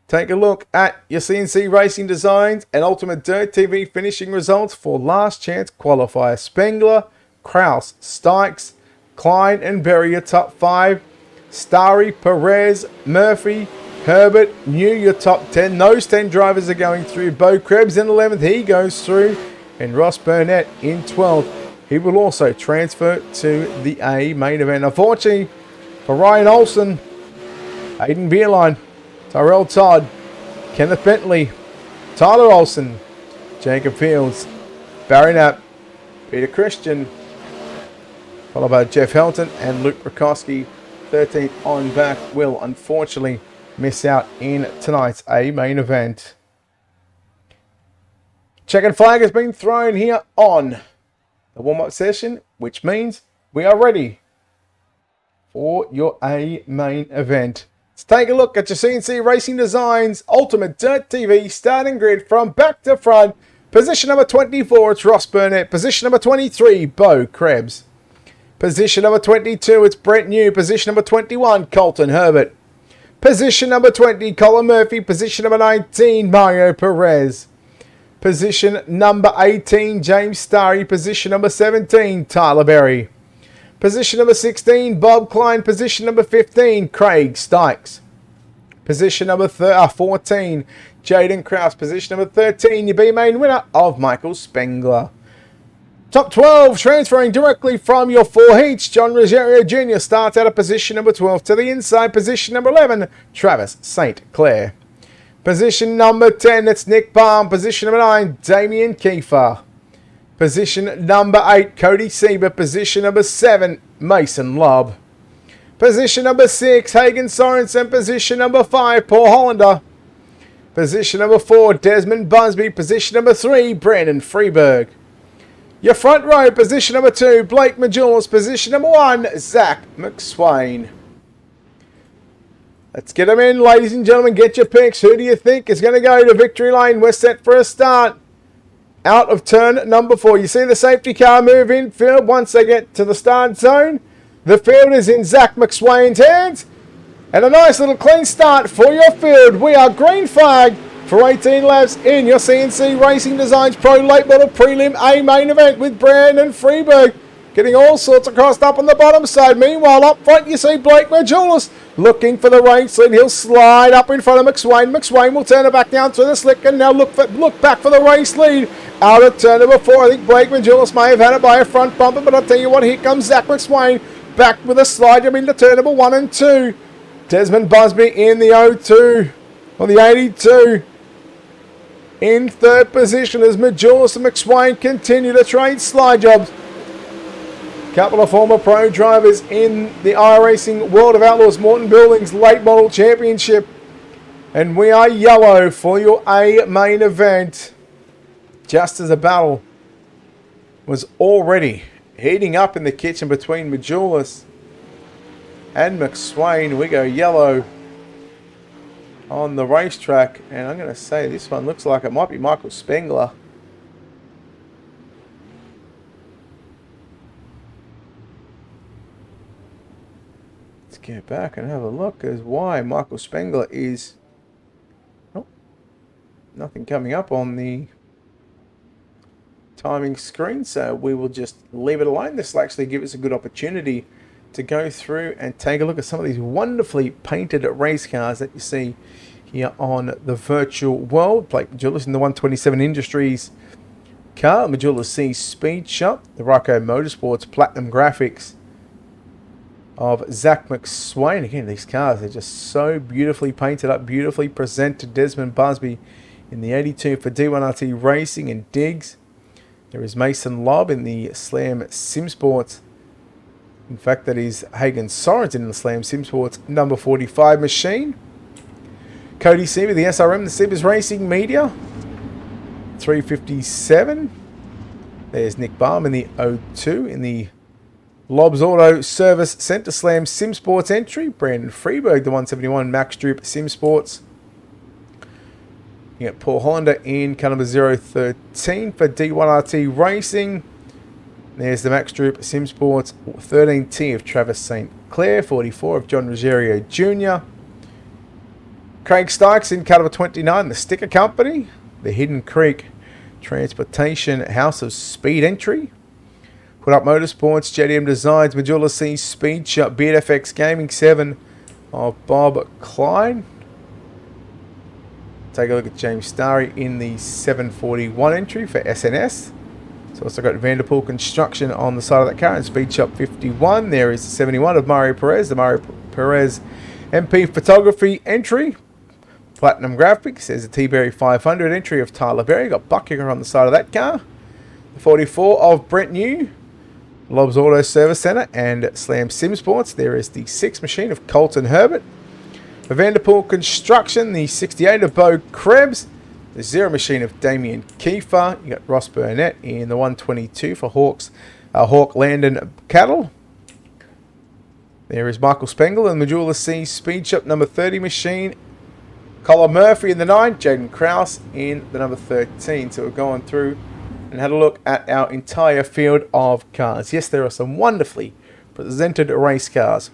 Speaker 2: take a look at your CNC Racing Designs and UltimateDirtTV finishing results for last chance qualifier. Spengler, Kraus, Stykes, Klein and Berry, your top 5. Starry, Perez, Murphy, Herbert, New, your top 10. Those 10 drivers are going through. Bo Krebs in 11th, he goes through. And Ross Burnett in 12th. He will also transfer to the A main event. Unfortunately for Ryan Olsen, Aiden Beerline, Tyrell Todd, Kenneth Bentley, Tyler Olsen, Jacob Fields, Barry Knapp, Peter Christian, followed by Jeff Helton and Luke Rakowski. 13th on back will unfortunately miss out in tonight's A main event. Checkered flag has been thrown here on the warm-up session, which means we are ready for your A main event. Let's take a look at your CNC Racing Designs UltimateDirtTV starting grid from back to front. Position number 24, it's Ross Burnett. Position number 23, Bo Krebs. Position number 22, it's Brent New. Position number 21, Colton Herbert. Position number 20, Colin Murphy. Position number 19, Mario Perez. Position number 18, James Starry. Position number 17, Tyler Berry. Position number 16, Bob Klein. Position number 15, Craig Stykes. Position number 14, Jaden Kraus. Position number 13, your B main winner of Michael Spengler. Top 12, transferring directly from your 4 heats. John Ruggiero Jr. starts out of position number 12 to the inside. Position number 11, Travis St. Clair. Position number 10, it's Nick Baum. Position number 9, Damien Kiefer. Position number 8, Cody Sieber. Position number 7, Mason Lobb. Position number 6, Hagen Sorensen. Position number 5, Paul Hollander. Position number 4, Desmond Busby. Position number 3, Brandon Freeberg. Your front row, position number 2, Blake Majulis. Position number 1, Zach McSwain. Let's get them in, ladies and gentlemen. Get your picks. Who do you think is going to go to victory lane? We're set for a start. Out of turn number 4. You see the safety car move in field once they get to the start zone. The field is in Zach McSwain's hands. And a nice little clean start for your field. We are green flag for 18 laps in your CNC Racing Designs Pro Late Model Prelim A main event with Brandon Freeberg getting all sorts of crossed up on the bottom side. Meanwhile, up front you see Blake Majulis looking for the race lead. He'll slide up in front of McSwain. McSwain will turn it back down through the slick and now look back for the race lead. Out of turn number 4, I think Blake Majulis may have had it by a front bumper, but I'll tell you what, here comes Zach McSwain back with a slide into turn number 1 and 2. Desmond Busby in the 02, on the 82. In third position as Majulis and McSwain continue to trade slide jobs. Couple of former pro drivers in the iRacing World of Outlaws Morton Buildings Late Model Championship. And we are yellow for your A main event. Just as a battle was already heating up in the kitchen between Majulis and McSwain, we go yellow on the racetrack. And I'm going to say this one looks like it might be Michael Spengler. Let's get back and have a look as why Michael Spengler is... Oh, nothing coming up on the timing screen, so we will just leave it alone. This will actually give us a good opportunity to go through and take a look at some of these wonderfully painted race cars that you see here on the virtual world. Blake Majulis in the 127 Industries car, Majulis C Speed Shop, the Rocco Motorsports Platinum Graphics of Zach McSwain. Again, these cars are just so beautifully painted up, beautifully presented. Desmond Busby in the 82 for D1RT Racing and Diggs. There is Mason Lobb in the Slam Simsports. In fact, that is Hagen Sorensen in the Slam Simsports number 45 machine. Cody Sieber, the SRM, the Siebers Racing Media. 357. There's Nick Baum in the 02 in the Lobs Auto Service Centre Slam Sim Sports entry. Brandon Freeberg, the 171 Max Droop Sim Sports. You get Paul Hollander in car number 013 for D1RT Racing. There's the Max Droop Sim Sports 13T of Travis St. Clair, 44 of John Rogerio Jr. Craig Stykes in car number 29, the Sticker Company. The Hidden Creek Transportation House of Speed entry. Put Up Motorsports, JDM Designs, Majula C Speed Shop, BFX Gaming 7 of Bob Klein. Take a look at James Starry in the 741 entry for SNS. So also got Vanderpool Construction on the side of that car and Speed Shop 51. There is the 71 of Mario Perez, the Mario Perez MP Photography entry. Platinum Graphics, there's a T-Berry 500 entry of Tyler Berry. Got Buckinger on the side of that car. The 44 of Brent New. Lobs Auto Service Centre and Slam Sim Sports. There is the 6 machine of Colton Herbert. For Vanderpool Construction, the 68 of Bo Krebs. The 0 machine of Damien Kiefer. You got Ross Burnett in the 122 for Hawk Landon Cattle. There is Michael Spengler and Majula C Speed Shop number 30 machine. Colin Murphy in the 9, Jaden Krause in the number 13. So we're going through and had a look at our entire field of cars. Yes, there are some wonderfully presented race cars.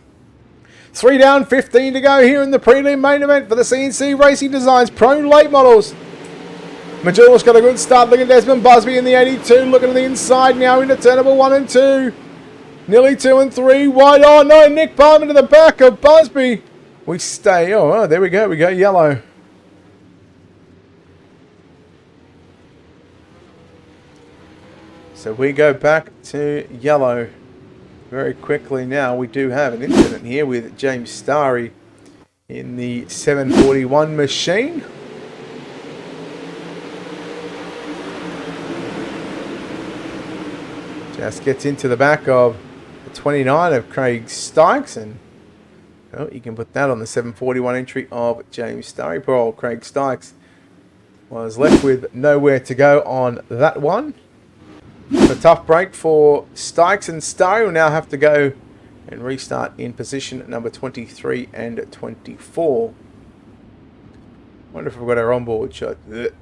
Speaker 2: 3 down, 15 to go here in the prelim main event for the CNC Racing Designs Pro Late Models. Majula's got a good start. Look at Desmond Busby in the 82. Looking at the inside now into turn number 1 and 2. Nearly 2 and 3 wide. Oh no, Nick Palmer to the back of Busby. We stay. Oh, there we go. We go yellow. So we go back to yellow very quickly now. We do have an incident here with James Starry in the 741 machine. Just gets into the back of the 29 of Craig Stykes, and well, you can put that on the 741 entry of James Starry. Poor old Craig Stykes was left with nowhere to go on that one. A tough break for Stykes, and Starry will now have to go and restart in position number 23 and 24. Wonder if we've got our onboard shot. We've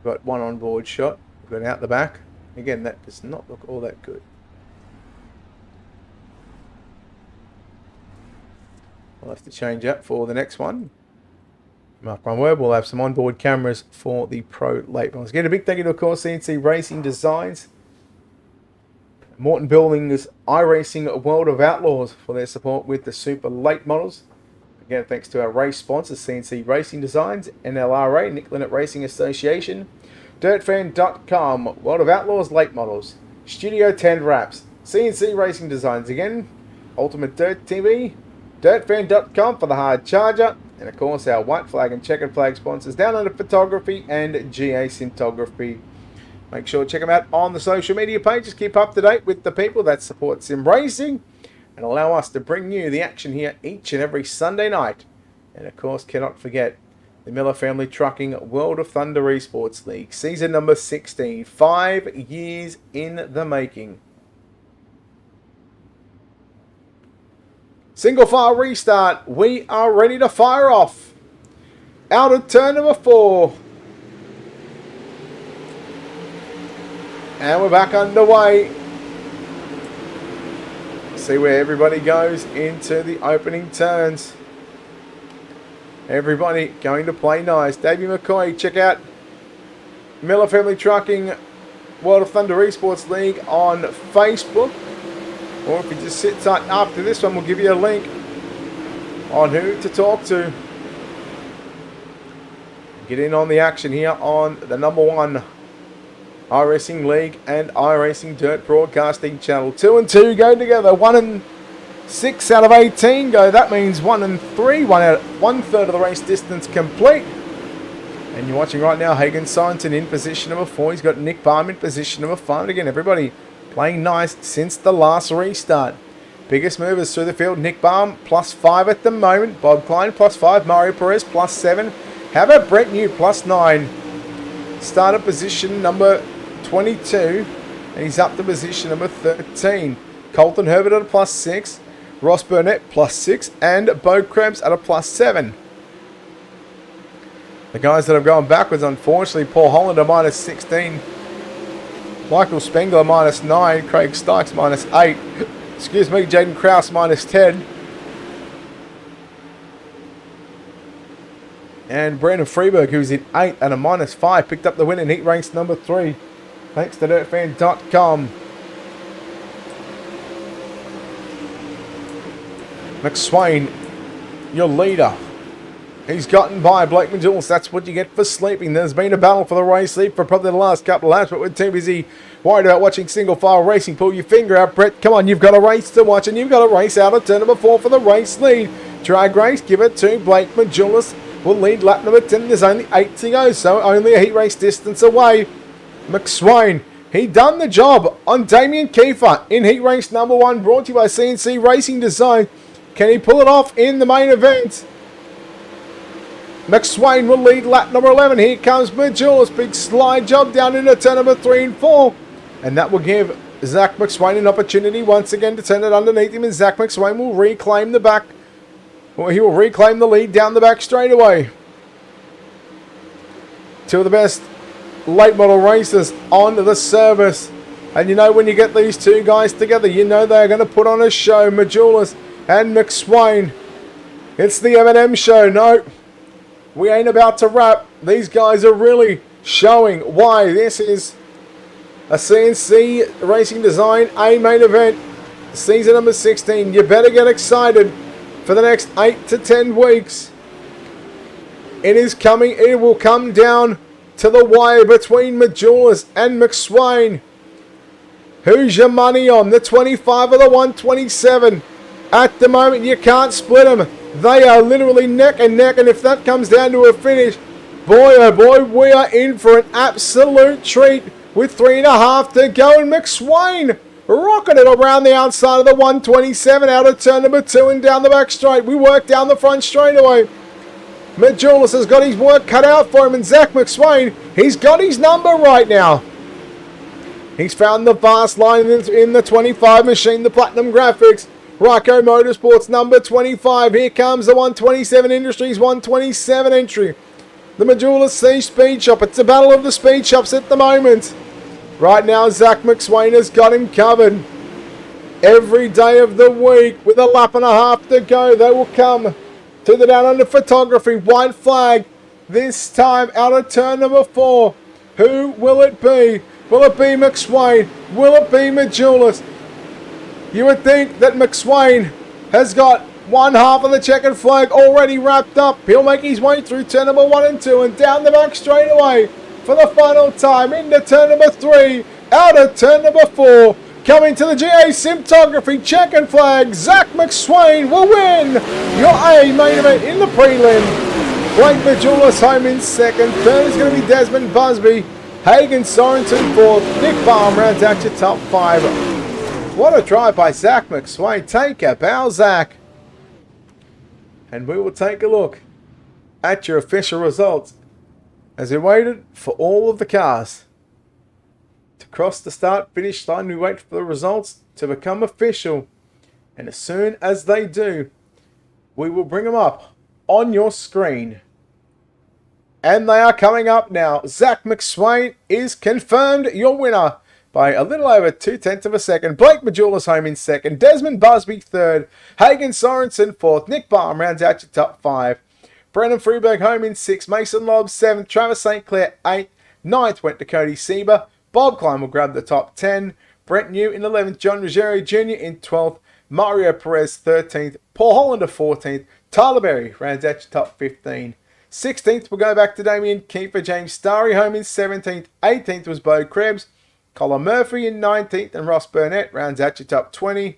Speaker 2: got one onboard shot. We've got out the back. Again, that does not look all that good. We'll have to change up for the next one. Mark my word, we'll have some onboard cameras for the Pro Late Models. Again, a big thank you to, of course, CNC Racing Designs, Morton Building's iRacing World of Outlaws for their support with the Super Late Models. Again, thanks to our race sponsors, CNC Racing Designs, NLRA, Nick Lynette Racing Association, DirtFan.com, World of Outlaws Late Models, Studio 10 Wraps, CNC Racing Designs again, UltimateDirtTV, DirtFan.com for the hard charger, and of course our white flag and checkered flag sponsors Down Under Photography and GA Syntography. Make sure to check them out on the social media pages. Keep up to date with the people that support sim racing and allow us to bring you the action here each and every Sunday night. And of course, cannot forget the Miller Family Trucking World of Thunder Esports League, season number 16, 5 years in the making. Single file restart. We are ready to fire off. Out of turn number 4. And we're back underway. See where everybody goes into the opening turns. Everybody going to play nice. Davey McCoy, check out Miller Family Trucking World of Thunder Esports League on Facebook. Or if you just sit tight after this one, we'll give you a link on who to talk to. Get in on the action here on the #1 iRacing League and iRacing Dirt Broadcasting Channel. 2 and 2 go together. 1 and 6 out of 18 go. That means 1 and 3. 1/3 of the race distance complete. And you're watching right now Hagen Simonton in position number 4. He's got Nick Palm in position number 5. And again, everybody playing nice since the last restart. Biggest movers through the field. Nick Baum +5 at the moment. Bob Klein +5. Mario Perez +7. How about Brent New +9? Starter position number 22. And he's up to position number 13. Colton Herbert at a +6. Ross Burnett +6. And Bo Krebs at a +7. The guys that have gone backwards, unfortunately, Paul Hollander -16. Michael Spengler -9. Craig Stykes -8. Excuse me, Jaden Krause -10. And Brandon Freeberg, who's in 8 and a -5, picked up the win in heat race number 3. Thanks to DirtFan.com. McSwain, your leader. He's gotten by Blake Majulis. That's what you get for sleeping. There's been a battle for the race lead for probably the last couple of laps, but we're too busy worried about watching single file racing. Pull your finger out, Brett. Come on, you've got a race to watch, and you've got a race out of turn number 4 for the race lead. Drag race, give it to Blake Majulis. Will lead lap number 10. There's only 8 to go, so only a heat race distance away. McSwain, he done the job on Damien Kiefer in heat race number 1, brought to you by CNC Racing Design. Can he pull it off in the main event? McSwain will lead lap number 11. Here comes Majulis. Big slide job down into turn number 3 and 4. And that will give Zach McSwain an opportunity once again to turn it underneath him. And Zach McSwain will reclaim the back. Well, he will reclaim the lead down the back straightaway. Two of the best late model racers on the service. And you know, when you get these two guys together, you know they're going to put on a show. Majulis and McSwain. It's the M&M show. No, we ain't about to wrap. These guys are really showing why this is a CNC Racing Design A main event. Season number 16. You better get excited for the next 8 to 10 weeks. It is coming. It will come down to the wire between Majulis and McSwain. Who's your money on? The 25 or the 127? At the moment, you can't split them. They are literally neck and neck, and if that comes down to a finish, boy oh boy, we are in for an absolute treat with 3.5 to go. And McSwain rocking it around the outside of the 127 out of turn number 2 and down the back straight. We work down the front straightaway. Majulis has got his work cut out for him, and Zach McSwain, he's got his number right now. He's found the fast line in the 25 machine, the Platinum Graphics. Ryco Motorsports number 25. Here comes the 127 Industries 127 entry. The Majulis C Speed Shop. It's a battle of the speed shops at the moment. Right now, Zach McSwain has got him covered. Every day of the week, with a lap and a half to go, they will come to the down under photography. White flag. This time out of turn number 4. Who will it be? Will it be McSwain? Will it be Majulis? You would think that McSwain has got one half of the checkered flag already wrapped up. He'll make his way through turn number 1 and 2 and down the back straightaway for the final time into turn number 3, out of turn number 4. Coming to the GA Symptography checkered flag, Zach McSwain will win your A main event in the prelim. Blake Majulis home in second. Third is going to be Desmond Busby. Hagen Sorensen fourth. Nick Baum rounds out your top 5. What a drive by Zach McSwain. Take a bow, Zach. And we will take a look at your official results as we waited for all of the cars to cross the start-finish line. We wait for the results to become official. And as soon as they do, we will bring them up on your screen. And they are coming up now. Zach McSwain is confirmed your winner by a little over 0.2 of a second. Blake Majulis home in second. Desmond Busby third. Hagen Sorensen fourth. Nick Baum rounds out your top 5. Brendan Freeberg home in 6th. Mason Lobb 7th. Travis St. Clair 8th. 9th went to Cody Sieber. Bob Klein will grab the top 10. Brent New in 11th. John Ruggiero Jr. in 12th. Mario Perez 13th. Paul Hollander 14th. Tyler Berry rounds out your top 15. 16th will go back to Damien Kiefer. James Starry home in 17th. 18th was Bo Krebs. Colin Murphy in 19th, and Ross Burnett rounds out your top 20.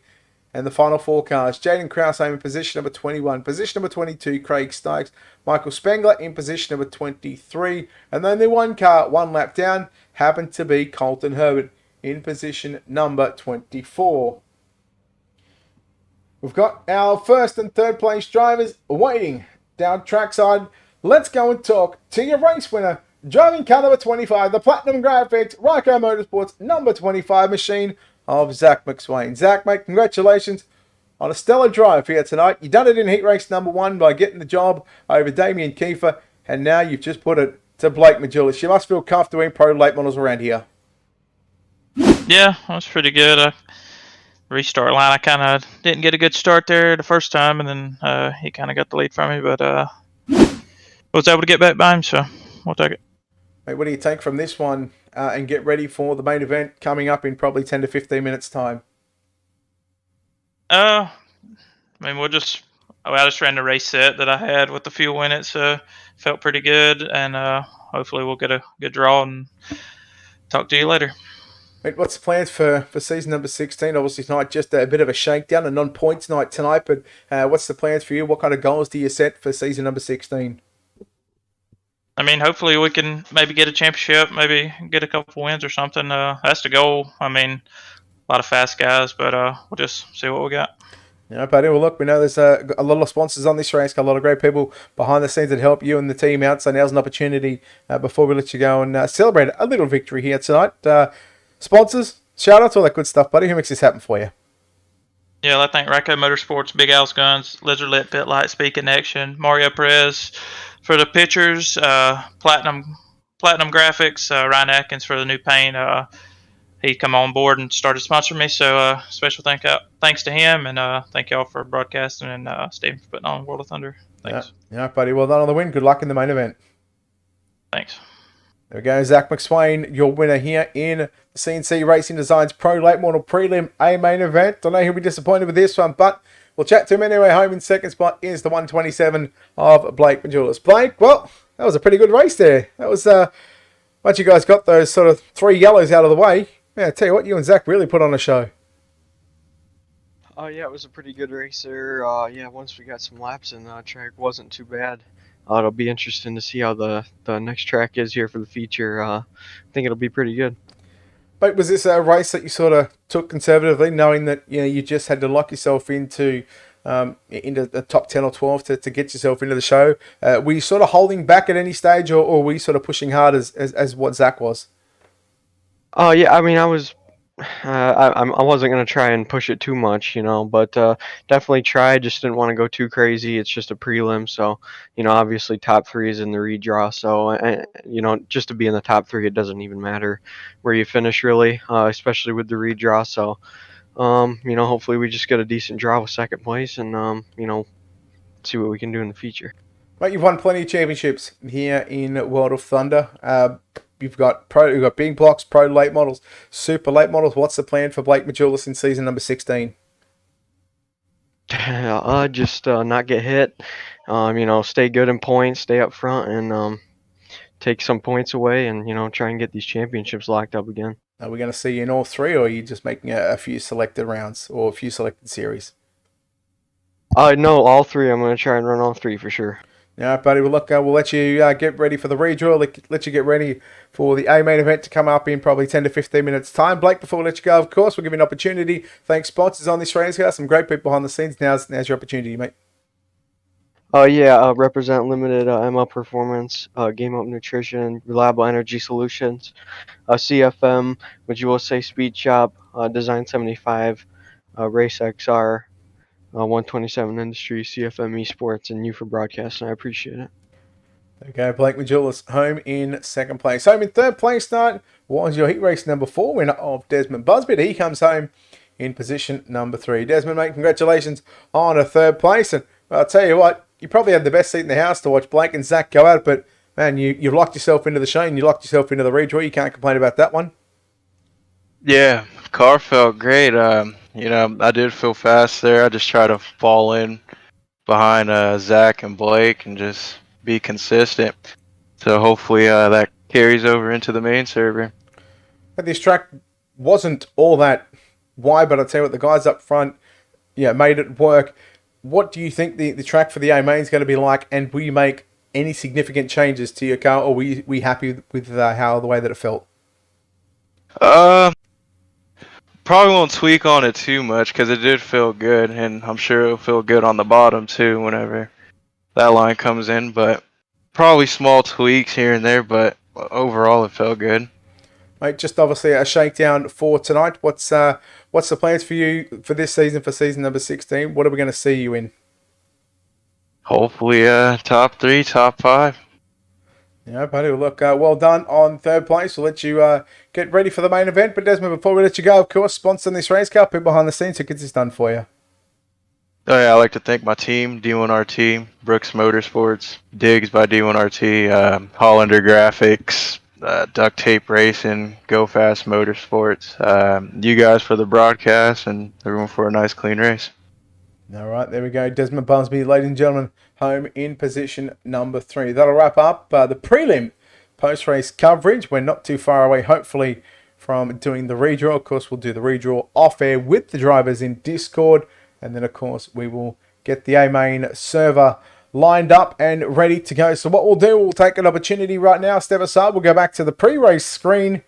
Speaker 2: And the final 4 cars, Jaden Krause home in position number 21. Position number 22, Craig Stykes. Michael Spengler in position number 23. And then the one car, 1 lap down, happened to be Colton Herbert in position number 24. We've got our first and third place drivers waiting down trackside. Let's go and talk to your race winner, Driving car number 25, the Platinum Graphics Ryco Motorsports number 25 machine of Zach McSwain. Zach, mate, congratulations on a stellar drive here tonight. You done it in heat race number 1 by getting the job over Damien Kiefer, and now you've just put it to Blake Majulis. You must feel comfortable in pro late models around here.
Speaker 3: Yeah, that was pretty good. Restart line, I kind of didn't get a good start there the first time, and then he kind of got the lead from me, but was able to get back by him, so we'll take it.
Speaker 2: Mate, what do you take from this one and get ready for the main event coming up in probably 10 to 15 minutes time?
Speaker 3: I mean, I just ran the race set that I had with the fuel in it, so felt pretty good, and hopefully we'll get a good draw and talk to you later.
Speaker 2: Mate, what's the plans for season number 16? Obviously tonight just a bit of a shakedown, a non-points night tonight, but what's the plans for you? What kind of goals do you set for season number 16?
Speaker 3: I mean, hopefully we can maybe get a championship, maybe get a couple wins or something. That's the goal. I mean, a lot of fast guys, but we'll just see what we got.
Speaker 2: Yeah, buddy. Well, look, we know there's a lot of sponsors on this race, got a lot of great people behind the scenes that help you and the team out. So now's an opportunity before we let you go and celebrate a little victory here tonight. Sponsors, shout outs, all that good stuff, buddy. Who makes this happen for you?
Speaker 3: Yeah, I thank Ryco Motorsports, Big Al's Guns, Lizard Lit, Pit Light, Speed Connection, Mario Perez for the pictures, Platinum Graphics, Ryan Atkins for the new paint. He come on board and started sponsoring me, so special thanks to him, and thank y'all for broadcasting, and Stephen for putting on World of Thunder. Thanks.
Speaker 2: Yeah, buddy. Well done on the win. Good luck in the main event.
Speaker 3: Thanks.
Speaker 2: There we go, Zach McSwain, your winner here in the CNC Racing Designs Pro Late Model Prelim A main event. I know he'll be disappointed with this one, but we'll chat to him anyway. Home in second spot is the 127 of Blake Majulis. Blake, well, that was a pretty good race there. That was, once you guys got those sort of 3 yellows out of the way, yeah, I tell you what, you and Zach really put on a show.
Speaker 4: Oh yeah, it was a pretty good race there. Yeah, once we got some laps in, the track wasn't too bad. It'll be interesting to see how the next track is here for the feature. I think it'll be pretty good.
Speaker 2: But was this a race that you sort of took conservatively, knowing that you just had to lock yourself into the top 10 or 12 to get yourself into the show? Were you sort of holding back at any stage, or were you sort of pushing hard as what Zach was?
Speaker 4: Oh yeah, I mean I was. I wasn't going to try and push it too much, but definitely tried. Just didn't want to go too crazy. It's just a prelim, so, obviously top 3 is in the redraw. So, just to be in the top 3, it doesn't even matter where you finish, really, especially with the redraw. So, hopefully we just get a decent draw with second place and, see what we can do in the future.
Speaker 2: Mate, you've won plenty of championships here in World of Thunder. You've got big blocks, pro late models, super late models. What's the plan for Blake Majulis in season number 16?
Speaker 4: Just not get hit. Stay good in points, stay up front, and take some points away, and try and get these championships locked up again.
Speaker 2: Are we going to see you in all 3, or are you just making a few selected rounds or a few selected series?
Speaker 4: No, all 3. I'm going to try and run all 3 for sure.
Speaker 2: Yeah, buddy. Well, look, we'll let you get ready for the redraw. Let you get ready for the A main event to come up in probably 10 to 15 minutes time. Blake, before we let you go, of course, we'll give you an opportunity. Thanks, sponsors on this race, guys. Some great people behind the scenes. Now's your opportunity, mate.
Speaker 4: Represent Limited, ML Performance, Game Up Nutrition, Reliable Energy Solutions, CFM, which you will say Speed Shop, Design 75, Race XR, 127 Industry, CFM Esports, and you for broadcasting. I appreciate it.
Speaker 2: Okay, Blake Majulis home in second place. Home in third place tonight was your heat race number 4 winner of Desmond Busby. He comes home in position number 3. Desmond, mate, congratulations on a third place. And I'll tell you what, you probably had the best seat in the house to watch Blake and Zach go out, but man, you've locked yourself into the show and you locked yourself into the redraw. You can't complain about that one.
Speaker 5: Yeah, car felt great. I did feel fast there. I just tried to fall in behind Zach and Blake and just be consistent. So hopefully that carries over into the main server.
Speaker 2: But this track wasn't all that wide, but I'll tell you what, the guys up front made it work. What do you think the track for the A main is going to be like, and will you make any significant changes to your car, or were you happy with the way that it felt?
Speaker 5: Probably won't tweak on it too much because it did feel good, and I'm sure it'll feel good on the bottom too whenever that line comes in. But probably small tweaks here and there, but overall, it felt good.
Speaker 2: Mate, just obviously a shakedown for tonight. What's the plans for you for this season, for season number 16? What are we going to see you in?
Speaker 5: Hopefully, top 3, top 5.
Speaker 2: Yeah, buddy. Look, well done on third place. We'll let you get ready for the main event. But Desmond, before we let you go, of course, sponsoring this race car, people behind the scenes who gets this done for you.
Speaker 5: Oh yeah, I'd like to thank my team, D1RT, Brooks Motorsports, Diggs by D1RT, Hollander Graphics, Duct Tape Racing, Go Fast Motorsports, you guys for the broadcast, and everyone for a nice, clean race.
Speaker 2: All right, there we go. Desmond Busby, ladies and gentlemen, home in position number 3. That'll wrap up the prelim post-race coverage. We're not too far away, hopefully, from doing the redraw. Of course, we'll do the redraw off-air with the drivers in Discord. And then, of course, we will get the A-Main server lined up and ready to go. So what we'll do, we'll take an opportunity right now, step aside. We'll go back to the pre-race screen,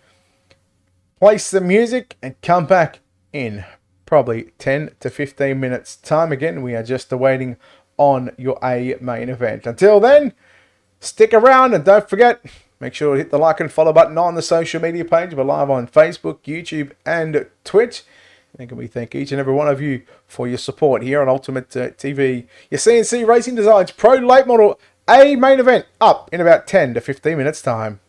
Speaker 2: play some music, and come back in probably 10 to 15 minutes time. Again, we are just awaiting on your A-Main event. Until then, stick around and don't forget, make sure to hit the like and follow button on the social media page. We're live on Facebook, YouTube, and Twitch. And we thank each and every one of you for your support here on Ultimate TV. Your CNC Racing Designs Pro Late Model A-Main event up in about 10 to 15 minutes time.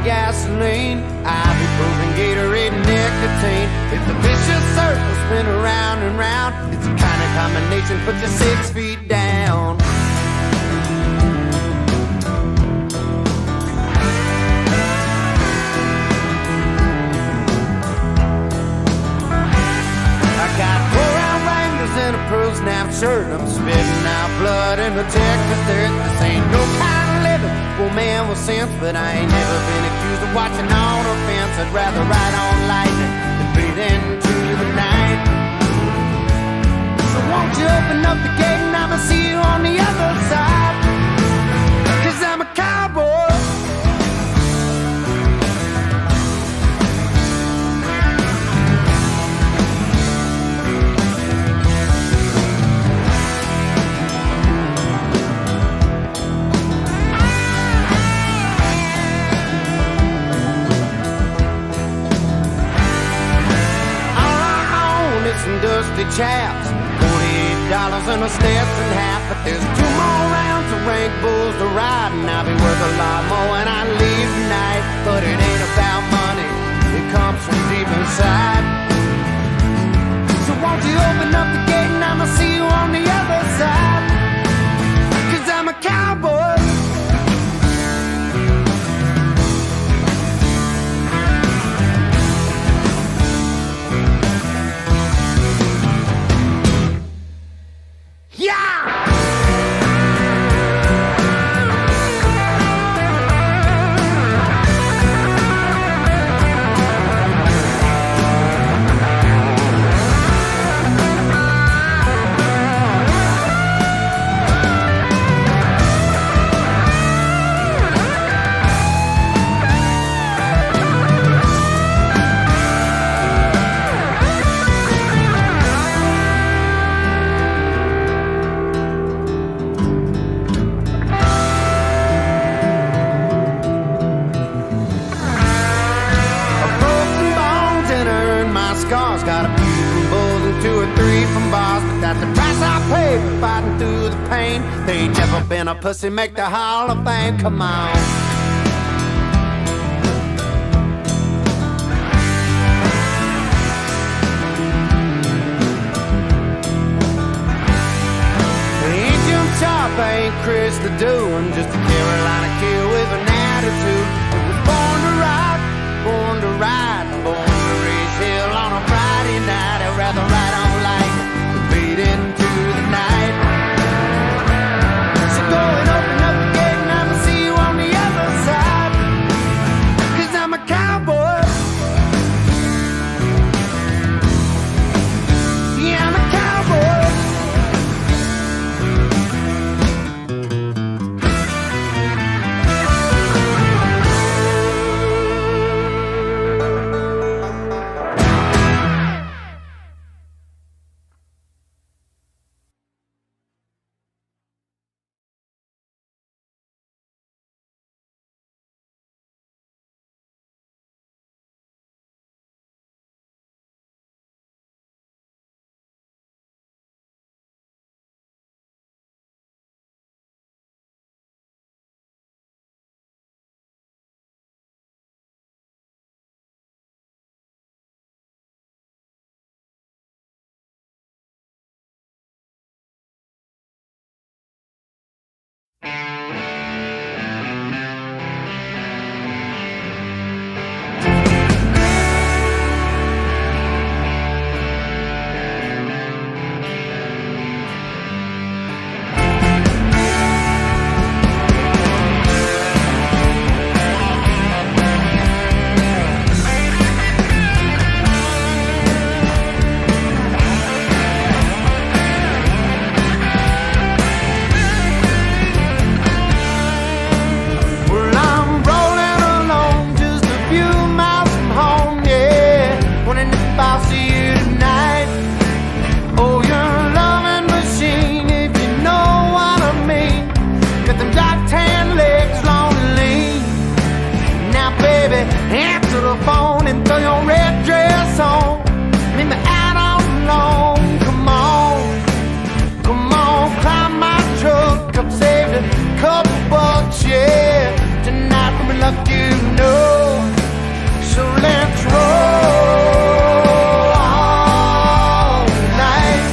Speaker 1: Gasoline, ibuprofen, Gatorade, and nicotine. It's a vicious circle, spin around and round. It's a kind of combination, put you 6 feet down. I got 4-round Wranglers and a pearl snap shirt. I'm spitting out blood in the Texas dirt. This ain't no kind of living, well man with sense, but I ain't never been accused of watching on a fence. I'd rather ride on lightning than breathe into the night. So won't you open up the gate and I'ma see you on the other side? 'Cause I'm a cowboy. Some dusty chaps, $48 and a Stetson hat. But there's 2 more rounds of rank bulls to ride, and I'll be worth a lot more when I leave tonight. But it ain't about money, it comes from deep inside. So won't you open up the gate and I'ma see you on the other side? 'Cause I'm a cowboy. Got a few from bulls and 2 or 3 from bars, but that's the price I pay for fighting through the pain. They ain't never been a pussy, make the Hall of Fame. Come on. Angel top ain't Chris the doing, just a Carolina kid with an attitude. It was born to ride, born to ride, born to raise hell on a Friday night. I'd rather ride on light than beat into the night. So go and open up the gate and I'ma see you on the other side. 'Cause couple bucks, yeah. Tonight from luck, you know. So let's roll all night.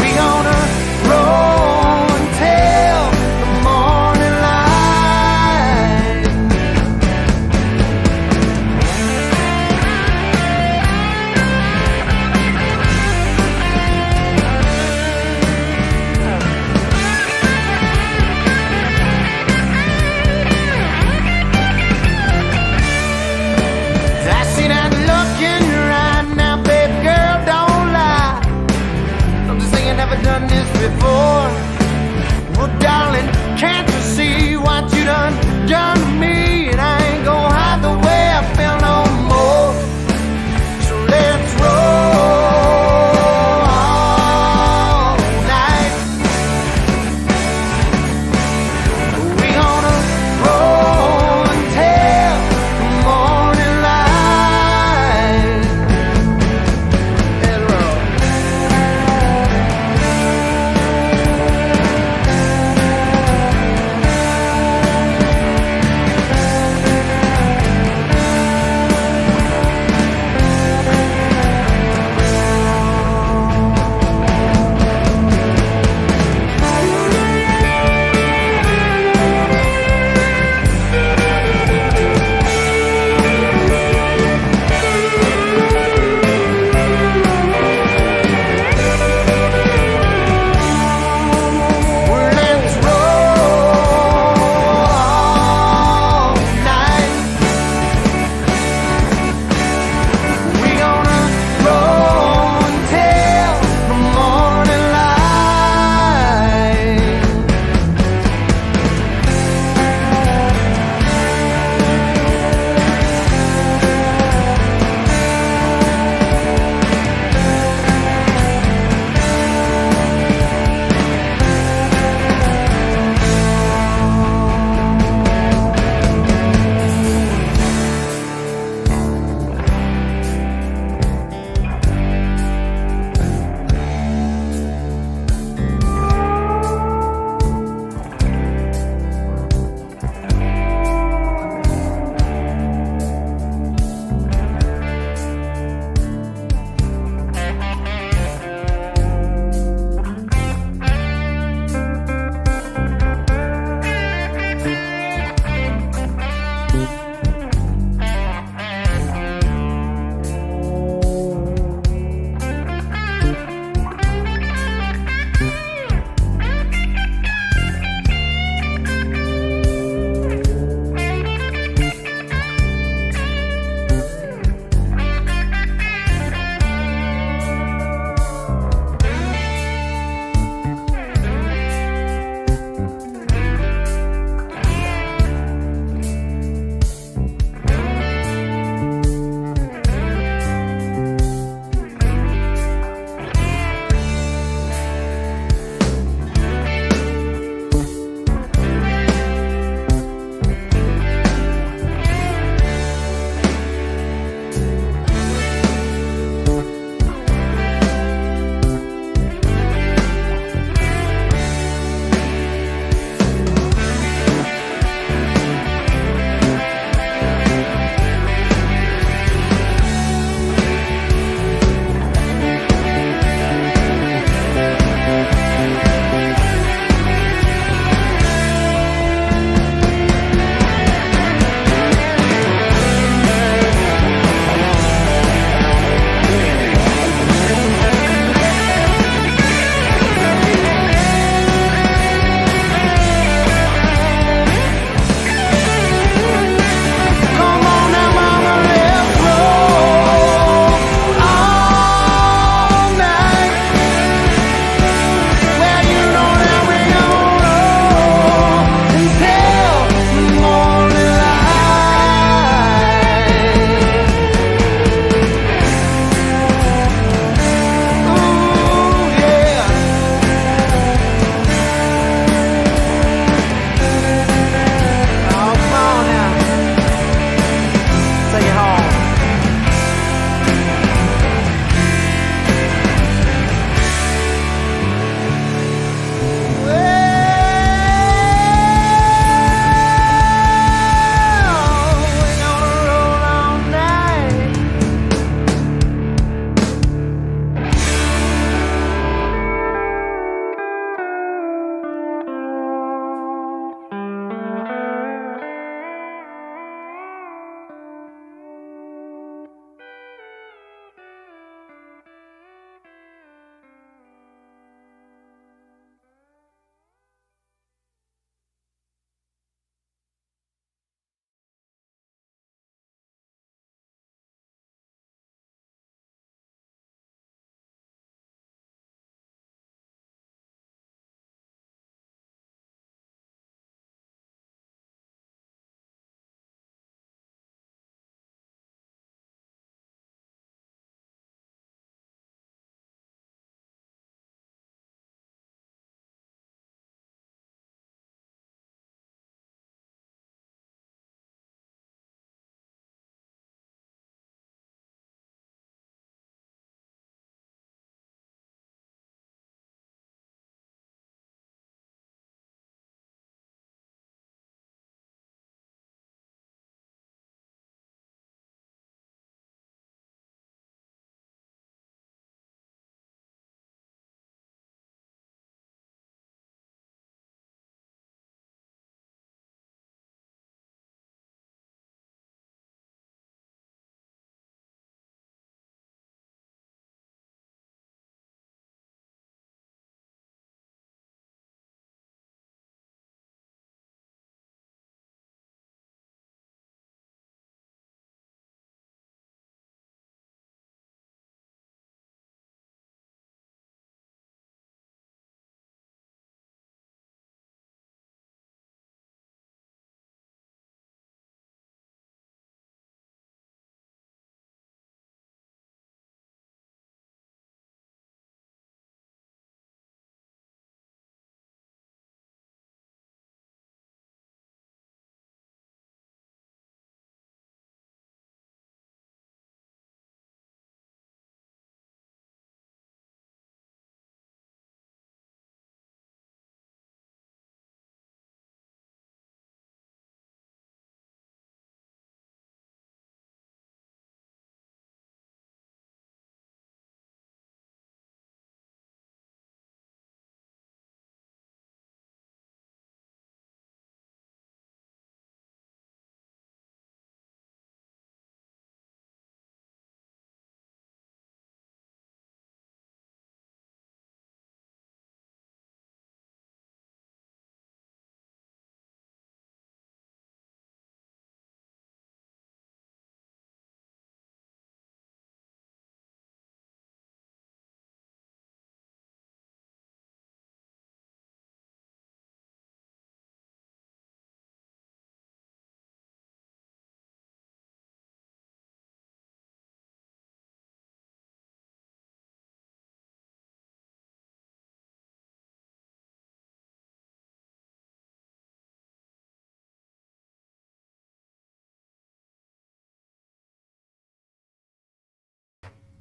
Speaker 1: We gonna roll until the morning light. I see that look in your eye now, baby girl, don't lie. Don't just say you never done this before. Well, darling, can't you see what you done to me? And I ain't gonna hide the way I feel no more. So let's roll all night. We gonna roll until the morning light. Let's roll.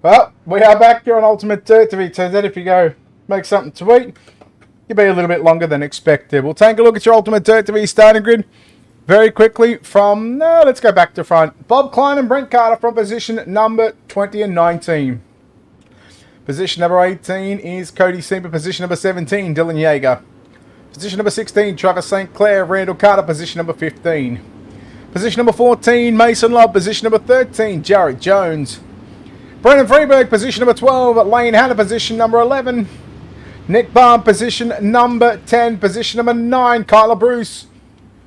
Speaker 2: Well, we are back here on Ultimate Dirt TV. Turns out if you go make something to eat, you'll be a little bit longer than expected. We'll take a look at your Ultimate Dirt TV starting grid very quickly from, let's go back to front. Bob Klein and Brent Carter from position number 20 and 19. Position number 18 is Cody Semper. Position number 17, Dylan Yeager. Position number 16, Travis St. Clair. Randall Carter, position number 15. Position number 14, Mason Love. Position number 13, Jared Jones. Brendan Freeberg, position number 12. Lane Hanna, position number 11. Nick Baum, position number 10. Position number 9, Kyler Bruce.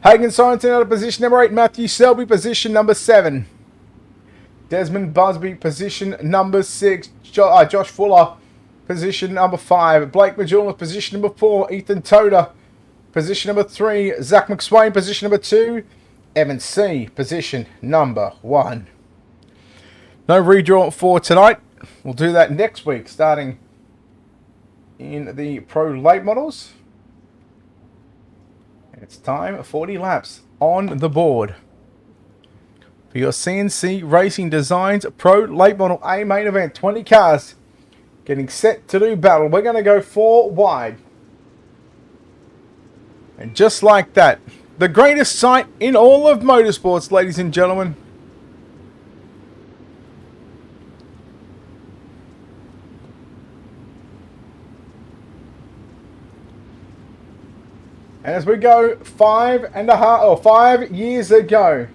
Speaker 2: Hagen Sorensen out of position number 8. Matthew Selby, position number 7. Desmond Busby, position number 6. Josh Fuller, position number 5. Blake Majulis, position number 4. Ethan Toda, position number 3. Zach McSwain, position number 2. Evan C, position number 1. No redraw for tonight. We'll do that next week, starting in the Pro Late Models. It's time, 40 laps on the board for your CNC Racing Designs Pro Late Model A main event. 20 cars getting set to do battle. We're going to go 4 wide. And just like that, the greatest sight in all of motorsports, ladies and gentlemen. And as we go 5 years ago,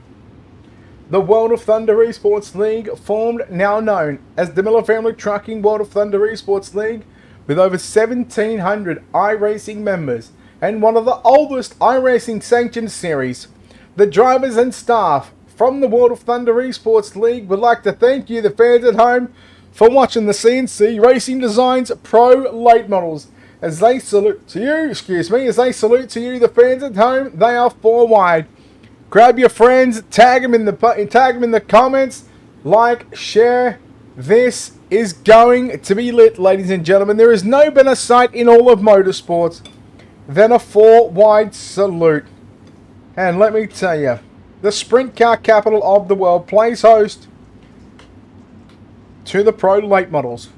Speaker 2: the World of Thunder Esports League formed, now known as the Miller Family Trucking World of Thunder Esports League, with over 1,700 iRacing members and one of the oldest iRacing sanctioned series. The drivers and staff from the World of Thunder Esports League would like to thank you, the fans at home, for watching the CNC Racing Designs Pro Late Models. As they salute to you, the fans at home, they are 4 wide. Grab your friends, tag them in the comments, like, share. This is going to be lit, ladies and gentlemen. There is no better sight in all of motorsports than a 4 wide salute. And let me tell you, the sprint car capital of the world plays host to the Pro Late Models.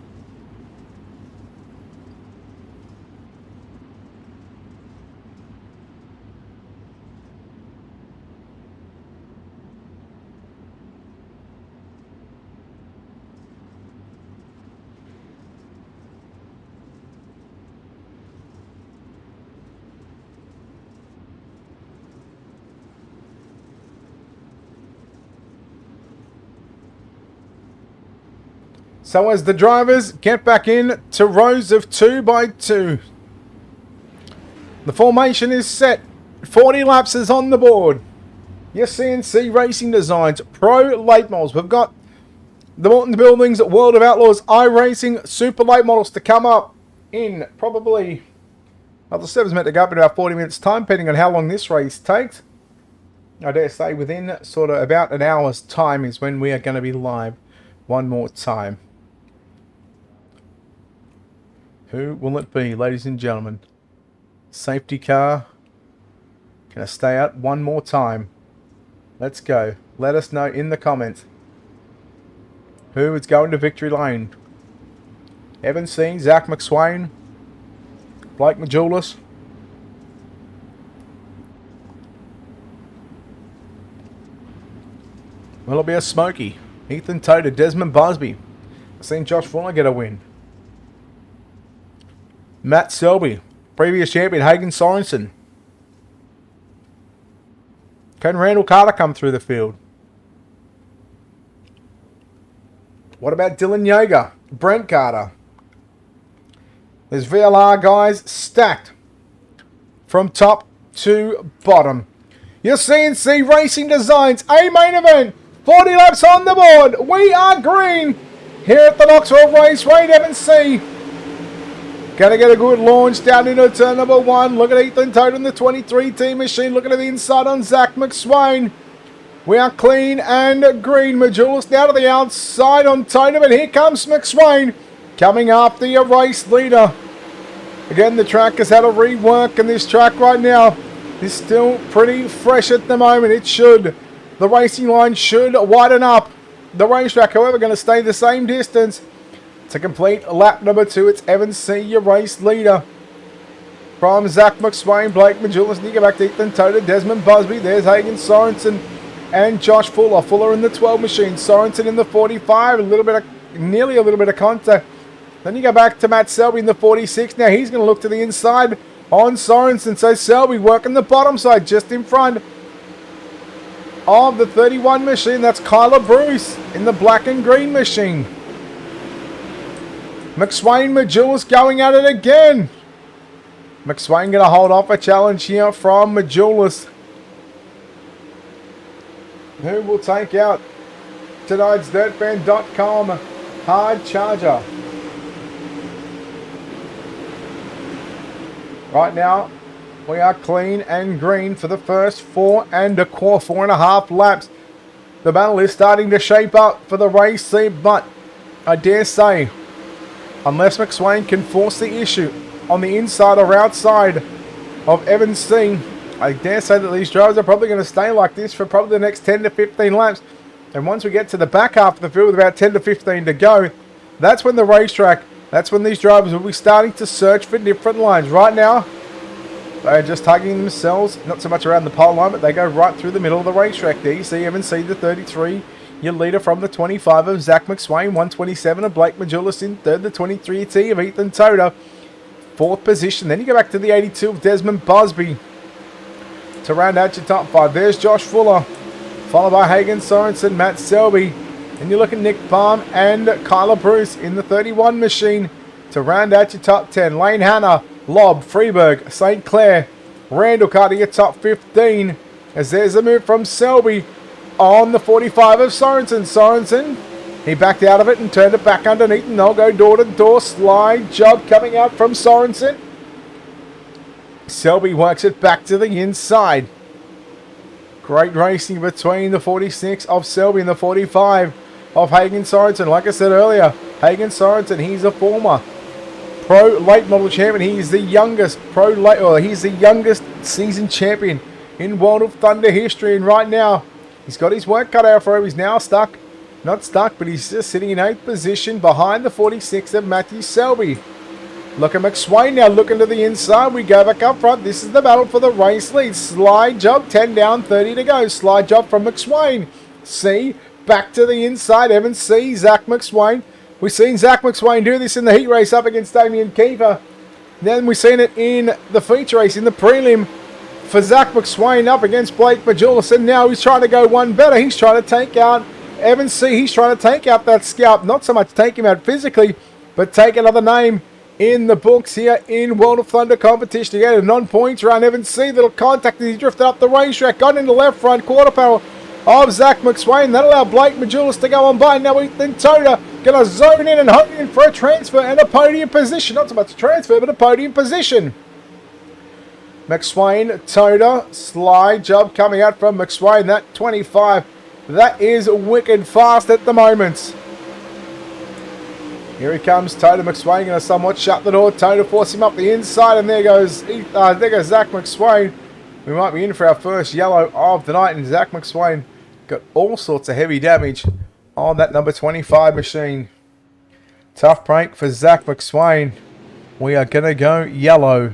Speaker 2: So as the drivers get back in to rows of 2 by 2, the formation is set. 40 laps is on the board. Your CNC Racing Designs Pro Late Models. We've got the Morton Buildings World of Outlaws iRacing Super Late Models to come up in probably, well, the server's meant to go up in about 40 minutes time, depending on how long this race takes. I dare say within sort of about an hour's time is when we are going to be live one more time. Who will it be, ladies and gentlemen? Safety car. Can I stay out one more time? Let's go. Let us know in the comments who is going to victory lane. Evan C, Zach McSwain, Blake Majulis. Will it be a Smoky? Ethan Toda, Desmond Busby. I've seen Josh Fuller get a win. Matt Selby, previous champion, Hagen Sorensen. Can Randall Carter come through the field? What about Dylan Yeager, Brent Carter? There's VLR guys stacked from top to bottom. Your CNC Racing Designs A main event, 40 laps on the board. We are green here at the Knoxville Raceway, Evan C. Gonna get a good launch down into turn number 1. Look at Ethan Toda in the 23 team machine. Looking at the inside on Zach McSwain. We are clean and green. Majulis now to the outside on Toda, but here comes McSwain coming after your race leader. Again, the track has had a rework, and this track right now is still pretty fresh at the moment. It should. The racing line should widen up. The racetrack, however, going to stay the same distance. To complete lap number 2, it's Evan C, your race leader. From Zach McSwain, Blake Majulis, Nico back to Ethan Toda, Desmond Busby. There's Hagen Sorensen and Josh Fuller. Fuller in the 12 machine, Sorensen in the 45. Nearly a little bit of contact. Then you go back to Matt Selby in the 46. Now he's going to look to the inside on Sorensen. So Selby working the bottom side just in front of the 31 machine. That's Kyler Bruce in the black and green machine. McSwain, Majulis going at it again. McSwain going to hold off a challenge here from Majulis, who will take out tonight's DirtFan.com hard charger. Right now, we are clean and green for the first 4.25 laps. The battle is starting to shape up for the race lead, but I dare say, unless McSwain can force the issue on the inside or outside of Evan C, I dare say that these drivers are probably going to stay like this for probably the next 10 to 15 laps. And once we get to the back half of the field with about 10 to 15 to go, that's when the racetrack, that's when these drivers will be starting to search for different lines. Right now, they're just hugging themselves, not so much around the pole line, but they go right through the middle of the racetrack. There you see Evan C, the 33, your leader from the 25 of Zach McSwain, 127 of Blake Majulis in third, the 23T of Ethan Toda, fourth position. Then you go back to the 82 of Desmond Busby to round out your top 5. There's Josh Fuller, followed by Hagen Sorensen, Matt Selby, and you look at Nick Palm and Kyler Bruce in the 31 machine to round out your top 10. Lane Hanna, Lobb, Freeberg, St. Clair, Randall Carter, your top 15, as there's a move from Selby on the 45 of Sorensen. Sorensen, he backed out of it and turned it back underneath, and they'll go door to door. Slide job coming out from Sorensen. Selby works it back to the inside. Great racing between the 46 of Selby and the 45 of Hagen Sorensen. Like I said earlier, Hagen Sorensen, he's a former pro late model champion. He's the youngest he's the youngest season champion in World of Thunder history. And right now, he's got his work cut out for him. He's now stuck. Not stuck, but he's just sitting in 8th position behind the 46 of Matthew Selby. Look at McSwain now looking to the inside. We go back up front. This is the battle for the race lead. Slide job, 10 down, 30 to go. Slide job from McSwain. C, back to the inside. Evan C, Zach McSwain. We've seen Zach McSwain do this in the heat race up against Damien Kiefer. Then we've seen it in the feature race, in the prelim, for Zach McSwain up against Blake Majulis. And now he's trying to go one better. He's trying to take out Evan C. He's trying to take out that scalp. Not so much take him out physically, but take another name in the books here in World of Thunder competition. Again, a non-points around Evan C. Little contact as he drifted up the racetrack. Got into left front quarter panel of Zach McSwain. That allowed Blake Majulis to go on by. Now Ethan Toda going to zone in and hone in for a transfer and a podium position. Not so much a transfer, but a podium position. McSwain, Toda, slide job coming out from McSwain. That 25, that is wicked fast at the moment. Here he comes, Toda. McSwain going to somewhat shut the door. Toda force him up the inside, and there goes Zach McSwain. We might be in for our first yellow of the night, and Zach McSwain got all sorts of heavy damage on that number 25 machine. Tough break for Zach McSwain. We are going to go yellow.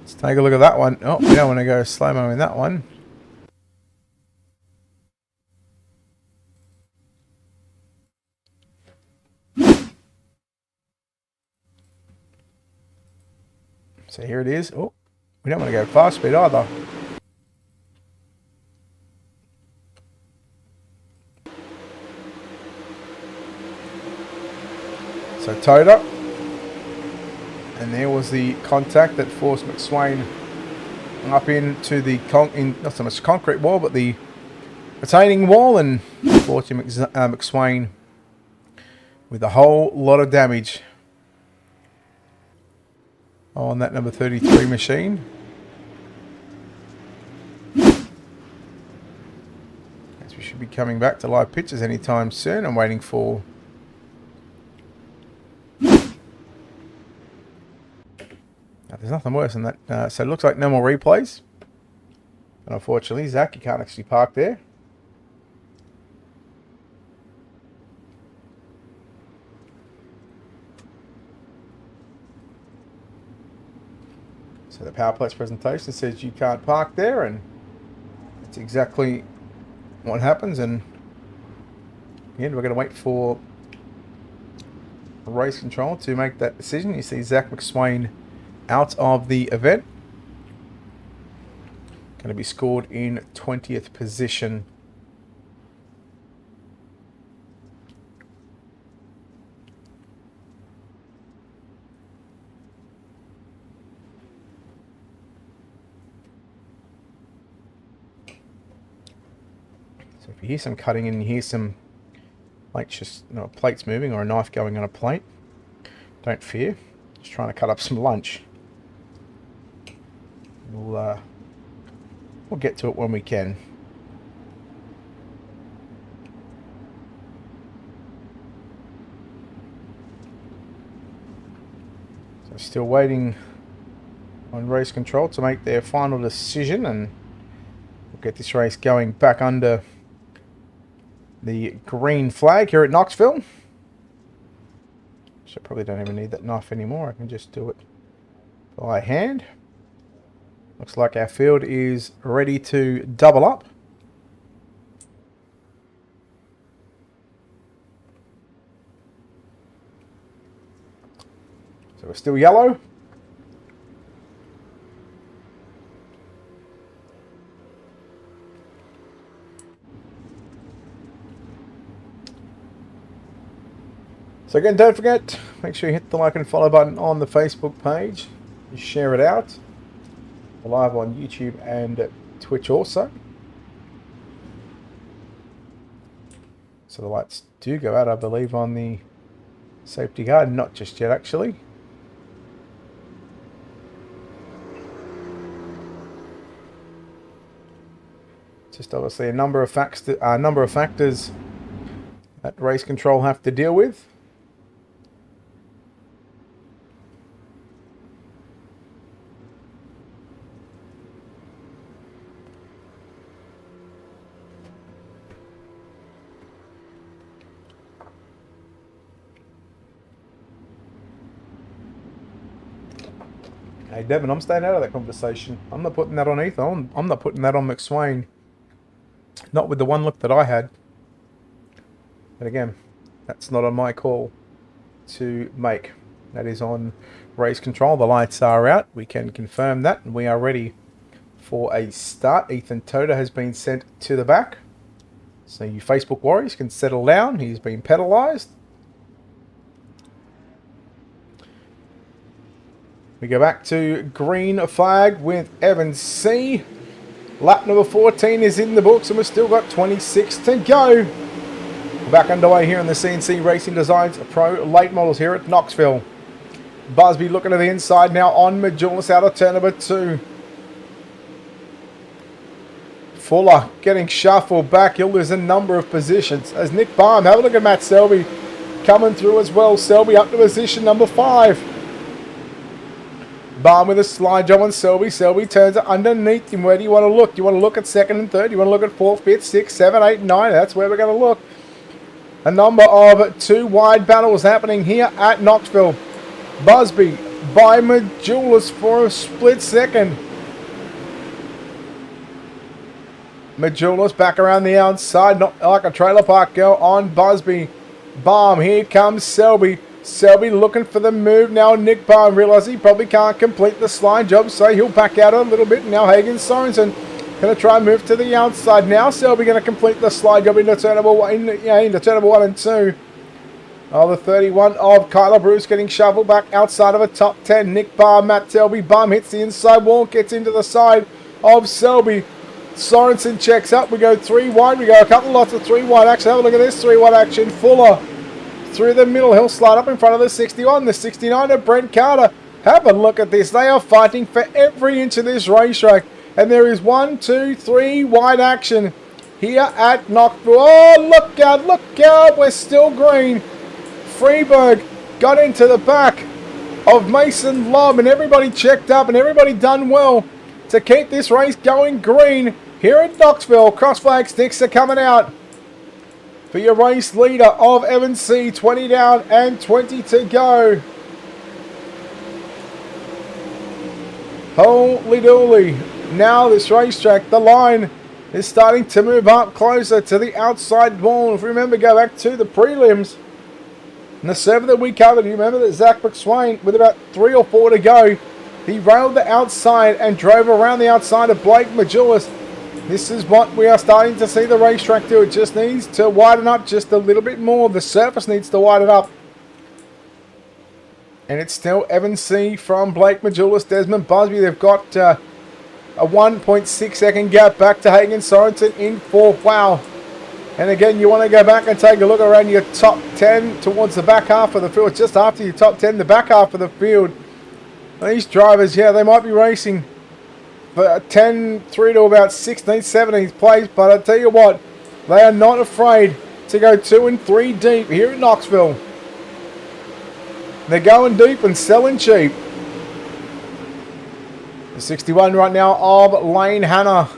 Speaker 2: Let's take a look at that one. Oh, we don't want to go slow-mo in that one. So here it is. Oh, we don't want to go fast speed either. So Toda. And there was the contact that forced McSwain up into the, not so much concrete wall, but the retaining wall, and forced McSwain with a whole lot of damage on that number 33 machine. Guess we should be coming back to live pictures anytime soon. I'm waiting for... There's nothing worse than that. So it looks like no more replays. But unfortunately, Zach, you can't actually park there. So the power plates presentation says you can't park there, and that's exactly what happens. And again, we're going to wait for race control to make that decision. You see Zach McSwain out of the event. Going to be scored in 20th position. So if you hear some cutting and you hear some plates, just plates moving or a knife going on a plate, don't fear. Just trying to cut up some lunch. We'll get to it when we can. So still waiting on race control to make their final decision, and we'll get this race going back under the green flag here at Knoxville. So I probably don't even need that knife anymore. I can just do it by hand. Looks like our field is ready to double up. So we're still yellow. So again, don't forget, make sure you hit the like and follow button on the Facebook page. You share it out. We're live on YouTube and Twitch also. So the lights do go out, I believe, on the safety guard. Not just yet, actually. Just obviously a number of factors that race control have to deal with. Hey Devin, I'm staying out of that conversation. I'm not putting that on Ethan. I'm not putting that on McSwain. Not with the one look that I had. But again, that's not on my call to make. That is on race control. The lights are out. We can confirm that. And we are ready for a start. Ethan Toda has been sent to the back. So you Facebook warriors can settle down. He's been penalised. We go back to green flag with Evan C. Lap number 14 is in the books and we've still got 26 to go. We're back underway here in the CNC Racing Designs Pro late models here at Knoxville. Busby looking to the inside now on Majulis out of turn number 2. Fuller getting shuffled back. He'll lose a number of positions as Nick Baum. Have a look at Matt Selby coming through as well. Selby up to position number 5. Baum with a slide job on Selby. Selby turns it underneath him. Where do you want to look? Do you want to look at 2nd and 3rd? Do you want to look at 4th, 5th, 6th, 7, 8, 9? That's where we're going to look. A number of 2 wide battles happening here at Knoxville. Busby by Majulis for a split second. Majulis back around the outside, not like a trailer park girl on Busby. Baum, here comes Selby. Selby looking for the move now. Nick Baum realises he probably can't complete the slide job, so he'll back out a little bit. Now Hagen Sorensen going to try and move to the outside. Now Selby going to complete the slide job into turn number 1, into turn number 1 and 2. Oh, the 31 of Kyler Bruce getting shuffled back outside of a top 10. Nick Baum, Matt Selby. Baum hits the inside wall, gets into the side of Selby. Sorensen checks up. We go 3 wide. We go a couple lots of 3 wide action. Have a look at this 3 wide action. Fuller through the middle. He'll slide up in front of the 61. The 69 of Brent Carter. Have a look at this. They are fighting for every inch of this racetrack. And there is 1, 2, 3 wide action here at Knoxville. Oh, look out, look out. We're still green. Freeberg got into the back of Mason Lobb. And everybody checked up and everybody done well to keep this race going green here at Knoxville. Cross flag sticks are coming out for your race leader of Evan C. 20 down and 20 to go. Holy dooly. Now this racetrack, the line is starting to move up closer to the outside wall. If we remember, go back to the prelims. And the server that we covered, you remember that Zach McSwain, with about 3 or 4 to go, he railed the outside and drove around the outside of Blake Majulis. This is what we are starting to see the racetrack do. It just needs to widen up just a little bit more. The surface needs to widen up. And it's still Evan C. from Blake Majulis, Desmond Busby. They've got a 1.6 second gap back to Hagen Sorensen in 4th. Wow. And again, you want to go back and take a look around your top 10 towards the back half of the field. Just after your top 10, the back half of the field. These drivers, yeah, they might be racing for 10 through to about 16th, 17th place. But I tell you what, they are not afraid to go 2 and 3 deep here in Knoxville. They're going deep and selling cheap. The 61 right now of Lane Hanna.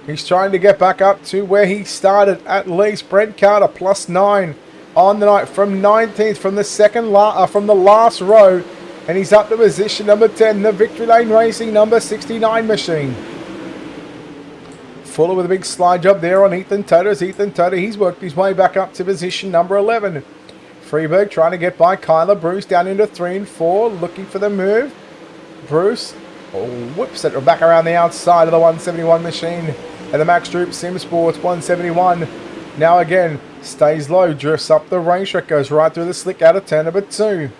Speaker 2: He's trying to get back up to where he started at least. Brent Carter +9 on the night from 19th from the last row. And he's up to position number 10, the Victory Lane Racing number 69 machine. Fuller with a big slide job there on Ethan Toto. Ethan Toto, he's worked his way back up to position number 11. Freeberg trying to get by Kyler Bruce down into 3 and 4, looking for the move. Bruce whips it back around the outside of the 171 machine. And the Max Droop Sim Sports 171. Now again, stays low, drifts up the racetrack, goes right through the slick out of turn number 2.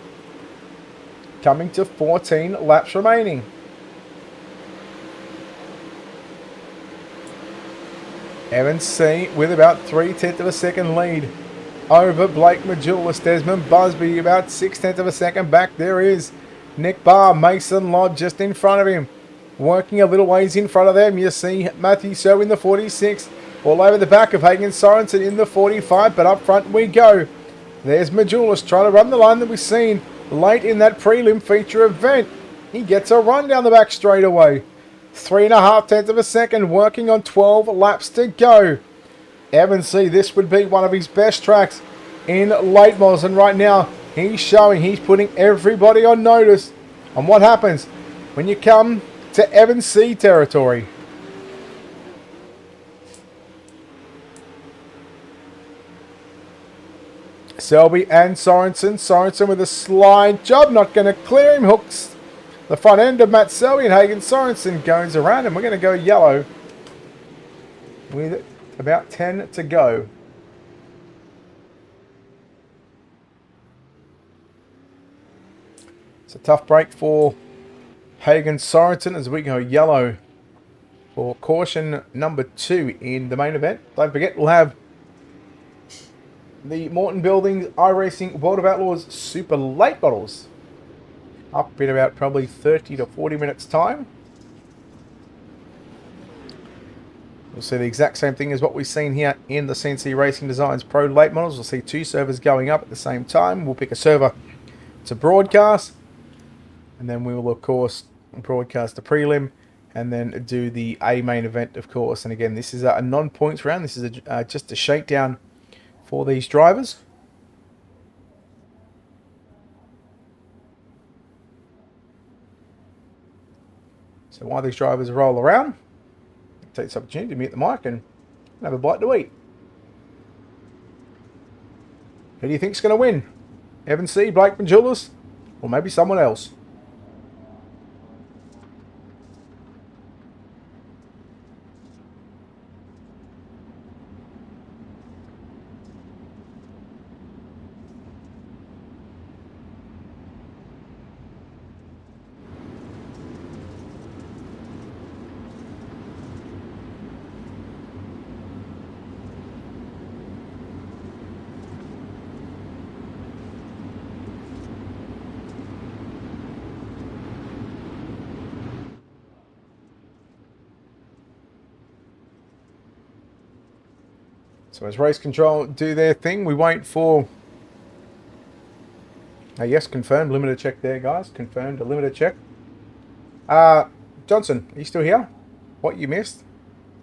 Speaker 2: Coming to 14 laps remaining. Evan C with about 3/10 of a second lead over Blake Majulis. Desmond Busby about 6/10 of a second back. There is Nick Barr, Mason Lobb just in front of him. Working a little ways in front of them. You see Matthew So in the 46. All over the back of Hagen Sorensen in the 45. But up front we go. There's Majulis trying to run the line that we've seen late in that prelim feature event. He gets a run down the back straight away. 3.5 of a second, working on 12 laps to go. Evan C, this would be one of his best tracks in late models. And right now, he's putting everybody on notice on what happens when you come to Evan C territory. Selby and Sorensen. Sorensen with a slide job. Not going to clear him. Hooks the front end of Matt Selby, and Hagen Sorensen goes around. And we're going to go yellow with about 10 to go. It's a tough break for Hagen Sorensen as we go yellow for caution number 2 in the main event. Don't forget, we'll have the Morton Buildings iRacing World of Outlaws Super Late Models up in about probably 30 to 40 minutes time. We'll see the exact same thing as what we've seen here in the CNC Racing Designs Pro Late Models. We'll see 2 servers going up at the same time. We'll pick a server to broadcast, and then we will of course broadcast the prelim and then do the A main event, of course. And again, this is a non-points round. This is just a shakedown for these drivers. So while these drivers roll around, I'll take this opportunity to mute the mic and have a bite to eat. Who do you think's going to win? Evan C, Blake Majulis, or maybe someone else? So as race control do their thing, we wait for... yes, confirmed. Limited check there, guys. Confirmed a limited check. Johnson, are you still here? What you missed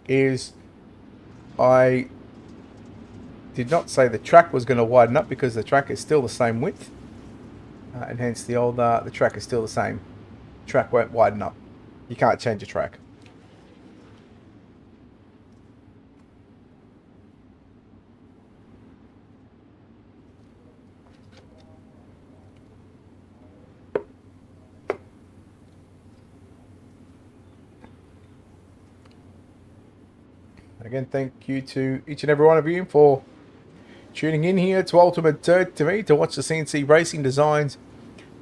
Speaker 2: is I did not say the track was going to widen up because the track is still the same width. And hence the track is still the same. track won't widen up. You can't change a track. Again, thank you to each and every one of you for tuning in here to UltimateDirtTV to watch the CNC Racing Designs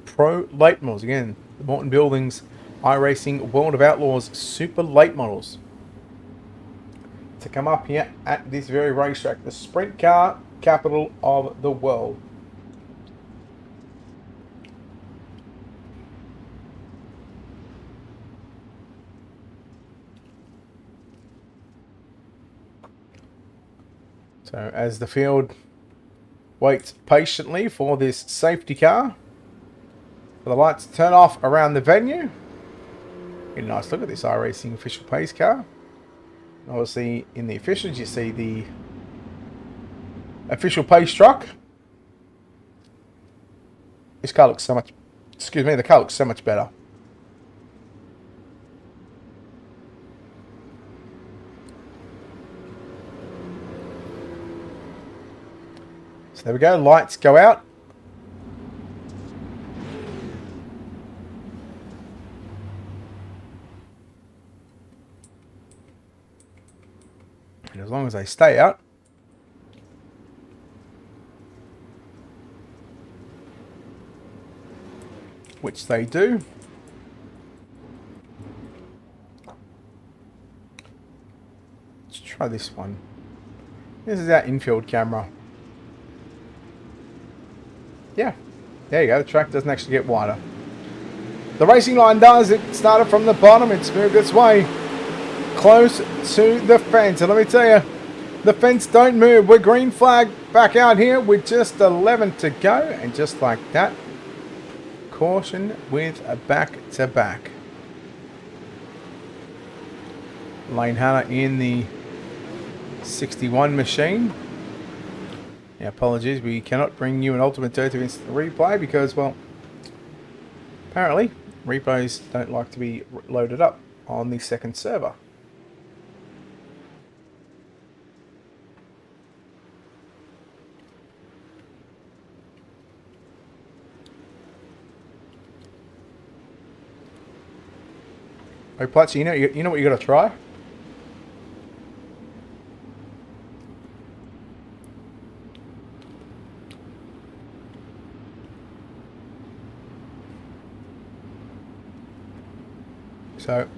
Speaker 2: Pro Late Models. Again, the Morton Buildings iRacing World of Outlaws Super Late Models to come up here at this very racetrack, the sprint car capital of the world. So as the field waits patiently for this safety car, for the lights to turn off around the venue. Get a nice look at this iRacing official pace car. Obviously in the officials you see the official pace truck. This car looks so much, excuse me, the car looks so much better. So there we go, lights go out. And as long as they stay out, which they do, let's try this one. This is our infield camera. Yeah, there you go. The track doesn't actually get wider. The racing line does. It started from the bottom. It's moved its way close to the fence. And let me tell you, the fence don't move. We're green flag back out here with just 11 to go. And just like that, caution with a back-to-back. Lane Hanna in the 61 machine. Yeah, apologies, we cannot bring you an UltimateDirtTV instant replay because, well, apparently replays don't like to be loaded up on the second server. Oh, Platzi, you know what you got to try? So,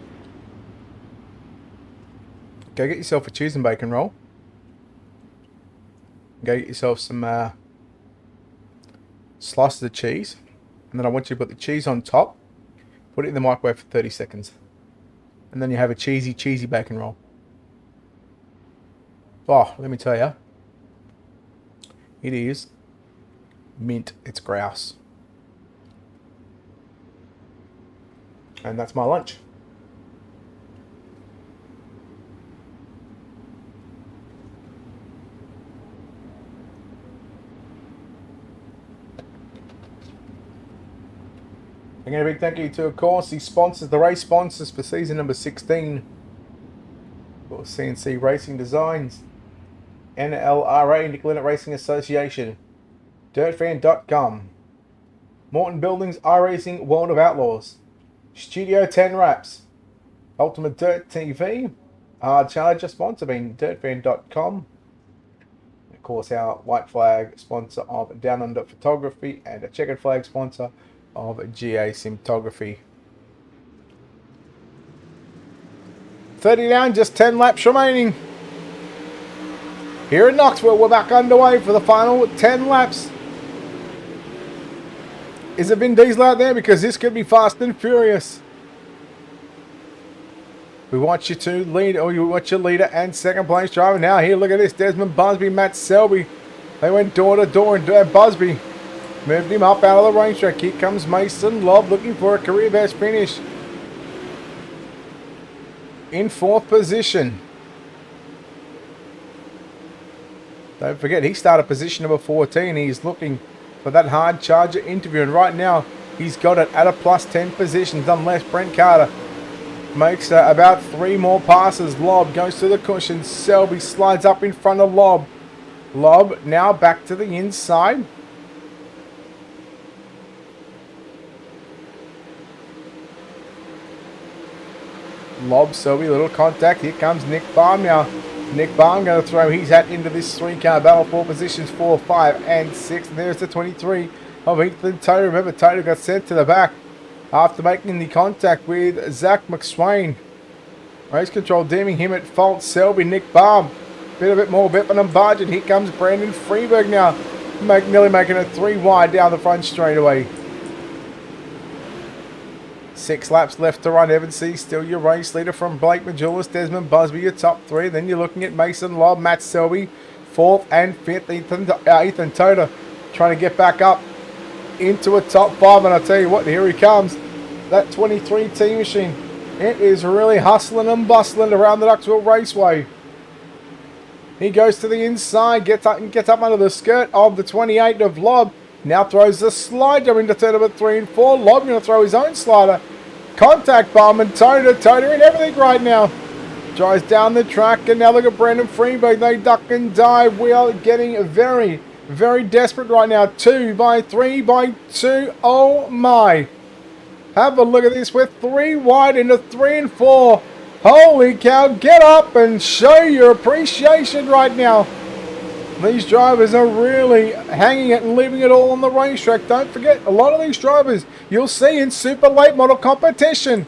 Speaker 2: go get yourself a cheese and bacon roll. Go get yourself some slices of cheese. And then I want you to put the cheese on top. Put it in the microwave for 30 seconds. And then you have a cheesy bacon roll. Oh, let me tell you. It is mint. It's grouse. And that's my lunch. Again, a big thank you to, of course, the sponsors, the race sponsors for season number 16 for CNC Racing Designs, NLRA, Nicolina Racing Association, DirtFan.com, Morton Buildings iRacing World of Outlaws, Studio 10 Wraps, UltimateDirtTV, our Charger sponsor being DirtFan.com, of course our white flag sponsor of Down Under Photography, and a checkered flag sponsor of GA Cinematography. 30 down, just 10 laps remaining. Here in Knoxville, we're back underway for the final 10 laps. Is it Vin Diesel out there? Because this could be fast and furious. We want you to lead, or you watch your leader and second place driver. Now here, look at this. Desmond Busby, Matt Selby. They went door to door, and Busby moved him up out of the racetrack. Here comes Mason Lobb looking for a career best finish. In fourth position. Don't forget, he started position number 14. He's looking for that hard charger interview. And right now, He's got it at a plus 10 position. Done less. Brent Carter makes about 3 more passes. Lob goes to the cushion. Selby slides up in front of Lob. Lob now back to the inside. Lob, Selby, little contact. Here comes Nick Baum now. Nick Baum going to throw his hat into this 3-car battle for positions 4, 5, and 6. And there's the 23 of Ethan Toto. Remember, Toto got sent to the back after making the contact with Zach McSwain. Race control deeming him at fault. Selby, Nick Baum. Bit of it more Bettman and Bargett. Here comes Brandon Freeberg now. Nearly making it 3 wide down the front straightaway. 6 laps left to run. Evan C. still your race leader from Blake Majulis, Desmond Busby, your top 3. Then you're looking at Mason Lobb, Matt Selby, 4th and 5th. Ethan Toto trying to get back up into a top 5. And I tell you what, here he comes. That 23 Team Machine. It is really hustling and bustling around the Knoxville Raceway. He goes to the inside, gets up under the skirt of the 28 of Lobb. Now throws the slider into turn number 3 and 4. Lobb going to throw his own slider. Contact bomb and Toto in everything right now. Drives down the track and now look at Brandon Freeberg. They duck and dive. We are getting very, very desperate right now. 2 by 3 by 2. Oh my. Have a look at this. We're 3 wide into 3 and 4. Holy cow. Get up and show your appreciation right now. These drivers are really hanging it and leaving it all on the racetrack. Don't forget, a lot of these drivers you'll see in super late model competition.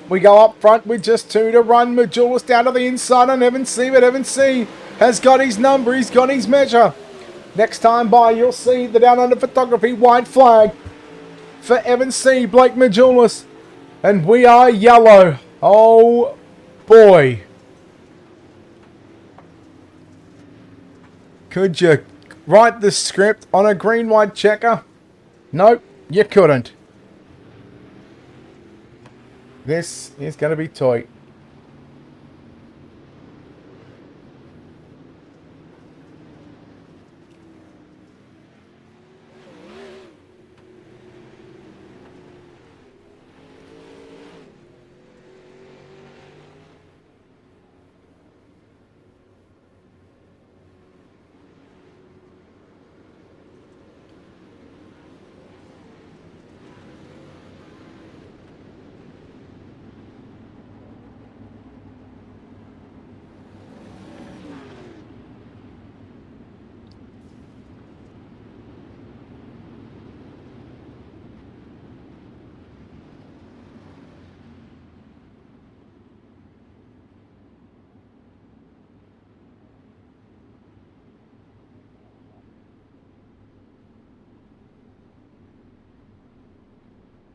Speaker 2: We go up front with just 2 to run. Majulis down to the inside on Evan C. But Evan C. has got his number. He's got his measure. Next time by, you'll see the down under photography white flag for Evan C. Blake Majulis. And we are yellow. Oh, boy. Could you write the script on a green-white checker? Nope, you couldn't. This is going to be tight.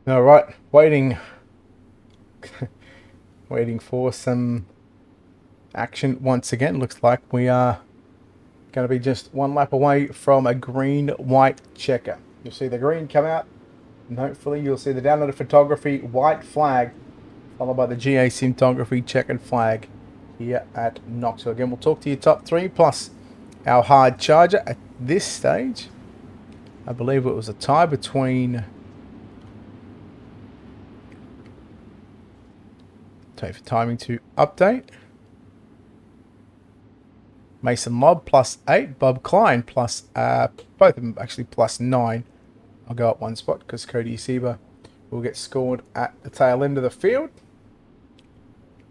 Speaker 2: All right, waiting for some action once again. Looks like we are going to be just 1 lap away from a green-white checker. You'll see the green come out, and hopefully you'll see the down under photography white flag, followed by the GA Simtography checkered flag here at Knoxville. Again, we'll talk to your top 3 plus our hard charger at this stage. I believe it was a tie between. Take for timing to update. Mason Lobb plus 8, Bob Klein plus both of them actually plus 9. I'll go up 1 spot because Cody Seba will get scored at the tail end of the field.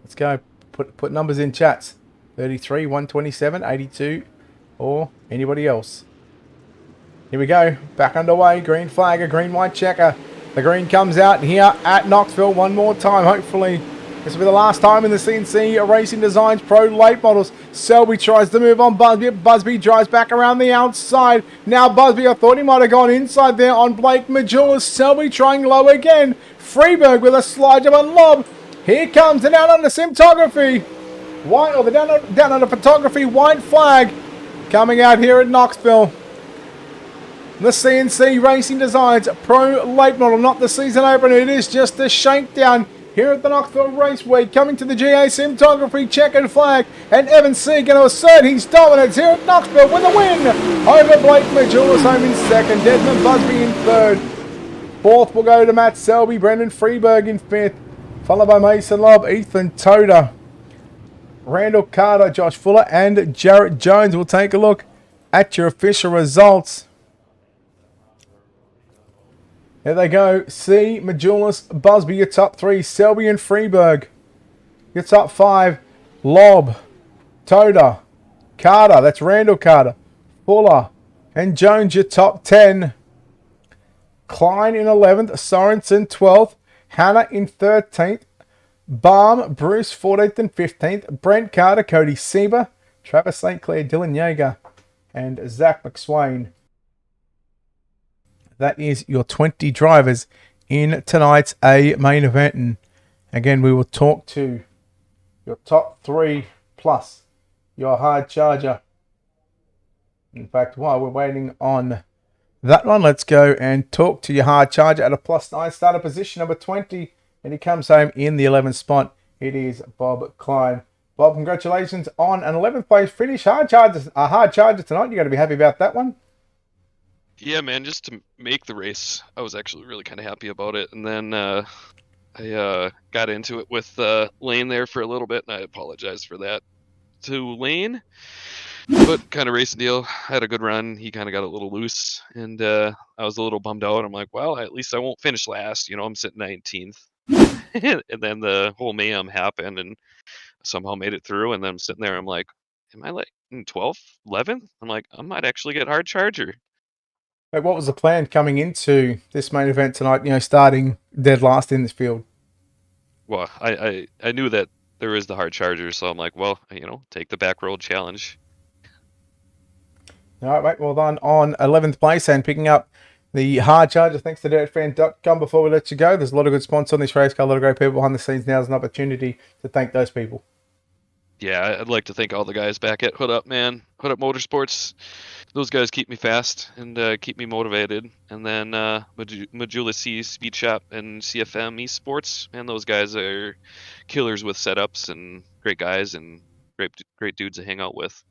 Speaker 2: Let's go. Put numbers in chats. 33, 127, 82, or anybody else. Here we go. Back underway. Green flag, a green-white checker. The green comes out here at Knoxville one more time, hopefully. This will be the last time in the CNC Racing Designs Pro late models. Selby tries to move on Busby. Busby drives back around the outside. Now Busby, I thought he might have gone inside there on Blake Majulis. Selby trying low again. Freeberg with a slide jump and Lob. Here comes the down under Simtography. White, or the down under photography white flag coming out here at Knoxville. The CNC Racing Designs Pro late model, not the season opener. It is just a shakedown here at the Knoxville Raceway, coming to the GA Simtography checkered flag, and Evan C. going to assert his dominance here at Knoxville with a win over Blake Majulis home in second, Desmond Busby in third. Fourth will go to Matt Selby, Brendan Freeberg in fifth, followed by Mason Lobb, Ethan Toda, Randall Carter, Josh Fuller, and Jarrett Jones. We'll take a look at your official results. There they go. C, Majulis, Busby, your top three. Selby and Freeberg, your top five. Lobb, Toda, Carter, that's Randall Carter, Fuller, and Jones, your top 10. Klein in 11th, Sorensen 12th, Hannah in 13th, Baum, Bruce 14th and 15th, Brent Carter, Cody Sieber, Travis St. Clair, Dylan Yeager, and Zach McSwain. That is your 20 drivers in tonight's A main event. And again, we will talk to your top 3 plus your hard charger. In fact, while we're waiting on that one, let's go and talk to your hard charger at a +9 starter position number 20, and he comes home in the 11th spot. It is Bob Klein. Bob, congratulations on an 11th place finish. A hard charger tonight. You got to be happy about that one.
Speaker 6: Yeah, man, just to make the race, I was actually really kind of happy about it. And then I got into it with Lane there for a little bit, and I apologize for that to Lane. But kind of racing deal. I had a good run. He kind of got a little loose, and I was a little bummed out. I'm like, well, at least I won't finish last. You know, I'm sitting 19th. And then the whole mayhem happened, and somehow made it through. And then I'm sitting there. I'm like, am I like in 12th, 11th? I'm like, I might actually get hard charger.
Speaker 2: Hey, what was the plan coming into this main event tonight? You know, starting dead last in this field.
Speaker 6: Well, I knew that there is the hard charger, so I'm like, well, you know, take the back road challenge.
Speaker 2: All right, mate. Well done on 11th place and picking up the hard charger. Thanks to DirtFan.com. Before we let you go, there's a lot of good sponsors on this race car, a lot of great people behind the scenes. Now's an opportunity to thank those people.
Speaker 6: Yeah, I'd like to thank all the guys back at Hood Up, man. Hood Up Motorsports. Those guys keep me fast and keep me motivated. And then Majula C Speed Shop and CFM Esports. Man, those guys are killers with setups and great guys and great dudes to hang out with.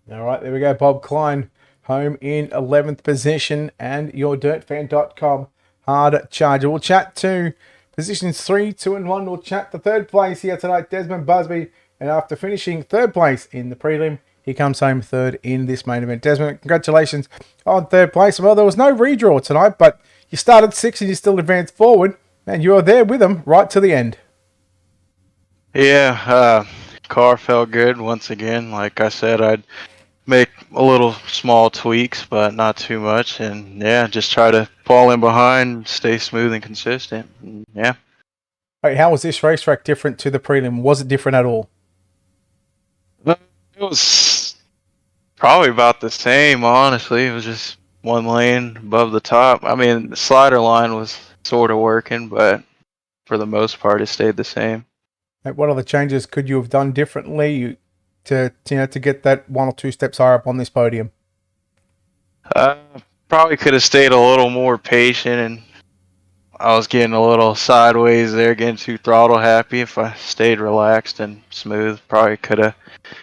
Speaker 2: All right, there we go. Bob Klein home in 11th position and your DirtFan.com hard charger. We'll chat to positions 3, 2, and 1. We'll chat the third place here tonight, Desmond Busby. And after finishing third place in the prelim, he comes home third in this main event. Desmond, congratulations on third place. Well, there was no redraw tonight, but you started 6 and you still advanced forward. And you were there with them right to the end.
Speaker 5: Yeah, car felt good once again. Like I said, I'd make a little small tweaks, but not too much. And yeah, just try to fall in behind, stay smooth and consistent. And, yeah.
Speaker 2: Hey, how was this racetrack different to the prelim? Was it different at all?
Speaker 5: It was probably about the same, honestly. It was just one lane above the top. I mean, the slider line was sort of working, but for the most part, it stayed the same.
Speaker 2: Hey, what other changes could you have done differently to get that 1 or 2 steps higher up on this podium?
Speaker 5: Probably could have stayed a little more patient, and I was getting a little sideways there, getting too throttle happy. If I stayed relaxed and smooth, probably could have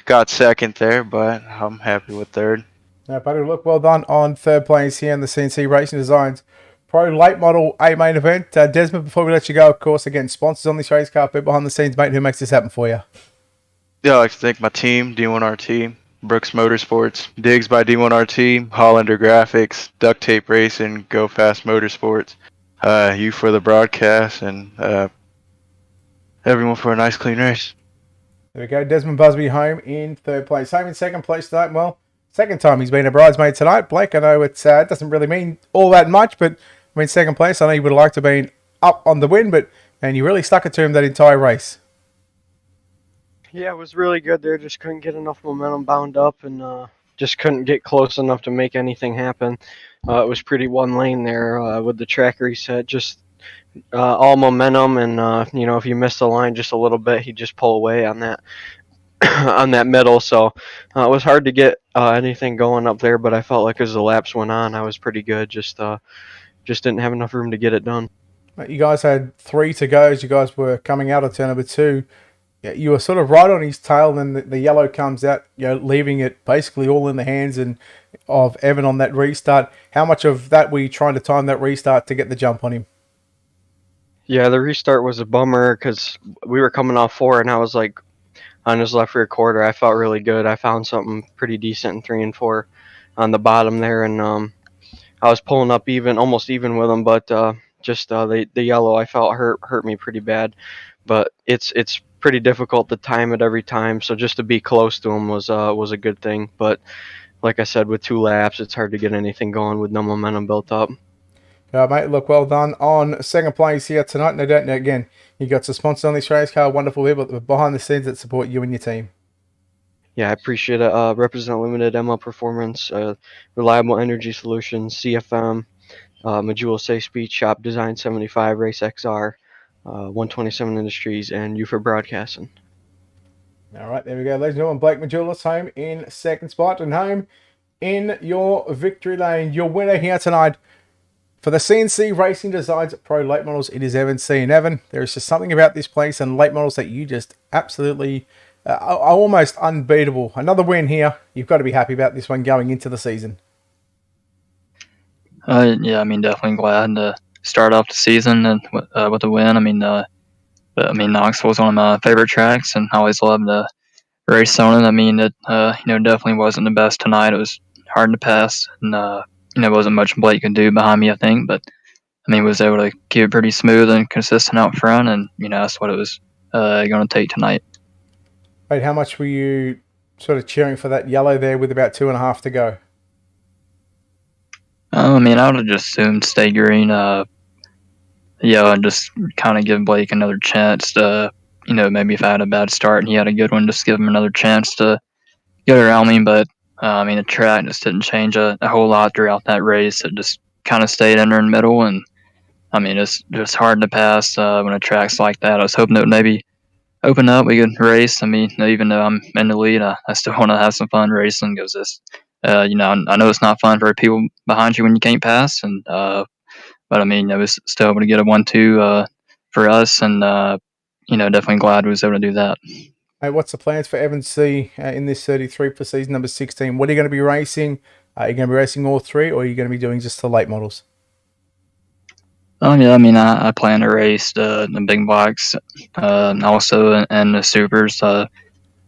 Speaker 5: got second there, but I'm happy with third.
Speaker 2: Now, buddy, look, well done on third place here in the CNC Racing Designs Pro Late Model A main event. Desmond, before we let you go, of course, again, sponsors on this race car, people behind the scenes, mate, who makes this happen for you?
Speaker 5: Yeah, I'd like to thank my team, D1RT, Brooks Motorsports, Diggs by D1RT, Hollander Graphics, Duct Tape Racing, Go Fast Motorsports, you for the broadcast, and everyone for a nice, clean race.
Speaker 2: There we go. Desmond Busby home in third place. Home in second place tonight. Well, second time he's been a bridesmaid tonight. Blake, I know it doesn't really mean all that much, but I mean, second place, I know you would have liked to have been up on the win, and you really stuck it to him that entire race.
Speaker 4: Yeah, it was really good there. Just couldn't get enough momentum bound up and just couldn't get close enough to make anything happen. It was pretty one lane there with the track reset. Just all momentum, and if you miss the line just a little bit, he'd just pull away on that on that middle. So it was hard to get anything going up there, but I felt like as the laps went on, I was pretty good. Just didn't have enough room to get it done.
Speaker 2: You guys had 3 to go as you guys were coming out of turn number 2. You were sort of right on his tail, then the yellow comes out, leaving it basically all in the hands and of Evan on that restart. How much of that were you trying to time that restart to get the jump on him?
Speaker 4: Yeah, the restart was a bummer because we were coming off 4, and I was like on his left rear quarter. I felt really good. I found something pretty decent in 3 and 4 on the bottom there, and I was pulling up almost even with him, but just the yellow I felt hurt me pretty bad. But it's pretty difficult to time it every time, so just to be close to him was a good thing. But like I said, with 2 laps, it's hard to get anything going with no momentum built up.
Speaker 2: Mate, look, well done on second place here tonight. No doubt, again, you got some sponsors on this race car, wonderful people behind the scenes that support you and your team.
Speaker 4: Yeah, I appreciate it. Represent Limited, Emma Performance, Reliable Energy Solutions, CFM, Majula Safe Speech Shop, Design 75, Race XR, 127 Industries, and you for Broadcasting.
Speaker 2: All right, there we go, ladies and gentlemen. Blake Majula's home in second spot and home in your victory lane. Your winner here tonight for the CNC Racing Designs Pro Late Models, it is Evan C. And Evan, there is just something about this place and late models that you just absolutely are almost unbeatable. Another win here. You've got to be happy about this one going into the season.
Speaker 7: Yeah, I mean, definitely glad to start off the season and with a win. Knoxville is one of my favorite tracks, and I always love to race on it. I mean, it definitely wasn't the best tonight. It was hard to pass, and wasn't much Blake could do behind me, I think. But I mean, was able to keep it pretty smooth and consistent out front, and that's what it was going to take tonight.
Speaker 2: Wait, how much were you sort of cheering for that yellow there with about 2.5 to go?
Speaker 7: I would have just assumed stay green. And just kind of give Blake another chance to, maybe if I had a bad start and he had a good one, just give him another chance to get around me. But the track just didn't change a whole lot throughout that race. It just kind of stayed in the middle, and it's just hard to pass when a track's like that. I was hoping it would maybe open up, we could race. Even though I'm in the lead, I still want to have some fun racing because this, I know it's not fun for people behind you when you can't pass, and but I was still able to get a 1-2 for us, and definitely glad we was able to do that.
Speaker 2: Hey, what's the plans for Evan C in this 33 for season number 16? What are you going to be racing? Are you going to be racing all 3, or are you going to be doing just the late models?
Speaker 7: I plan to race the big blocks, also and the supers. To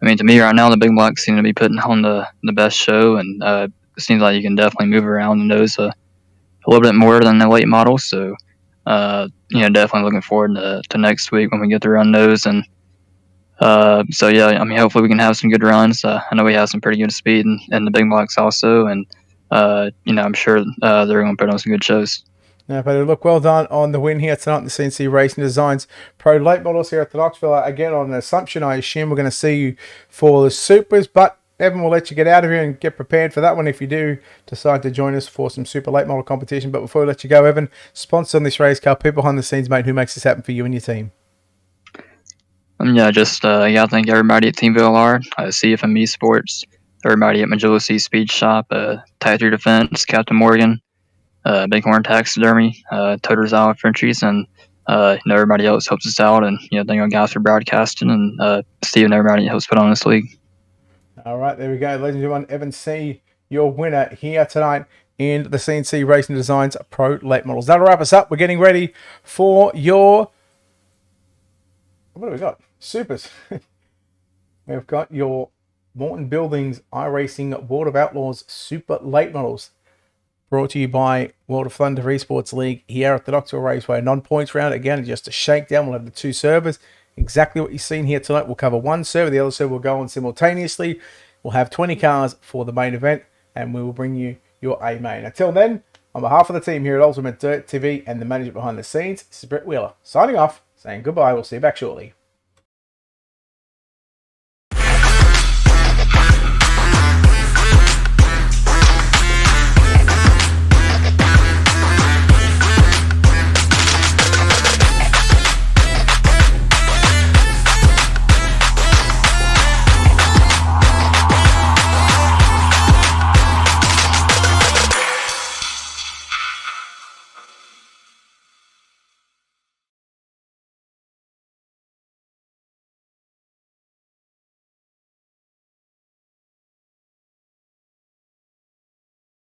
Speaker 7: me right now, the big blocks seem to be putting on the best show, and it seems like you can definitely move around in those a little bit more than the late models. So, definitely looking forward to next week when we get to run those. And hopefully we can have some good runs. I know we have some pretty good speed in the big blocks also, and I'm sure they're going to put on some good shows.
Speaker 2: Now, but look, well done on the win here tonight in the CNC Racing Designs Pro Late Models here at the Knoxville. Again, on an assumption, I assume we're going to see you for the Supers, but Evan will let you get out of here and get prepared for that one if you do decide to join us for some Super Late Model competition. But before we let you go, Evan, sponsor on this race car, people behind the scenes, mate, who makes this happen for you and your team?
Speaker 7: I thank everybody at Team VLR, CFME Sports, everybody at Majula C Speed Shop, Tag 3 Defense, Captain Morgan, Bighorn Taxidermy, Toters Island Frenchies, and everybody else helps us out. And thank you guys for broadcasting, and Steve and everybody helps put on this league.
Speaker 2: All right, there we go, ladies and gentlemen. Evan C, your winner here tonight in the CNC Racing Designs Pro Late Models. That'll wrap us up. We're getting ready for your, what do we got? Supers. We've got your Morton Buildings iRacing World of Outlaws Super Late Models. Brought to you by World of Thunder Esports League here at the Knoxville Raceway. Non-points round. Again, just a shakedown. We'll have the 2 servers. Exactly what you've seen here tonight. We'll cover 1 server. The other server will go on simultaneously. We'll have 20 cars for the main event, and we will bring you your A main. Until then, on behalf of the team here at UltimateDirtTV and the manager behind the scenes, this is Brett Wheeler signing off, saying goodbye. We'll see you back shortly.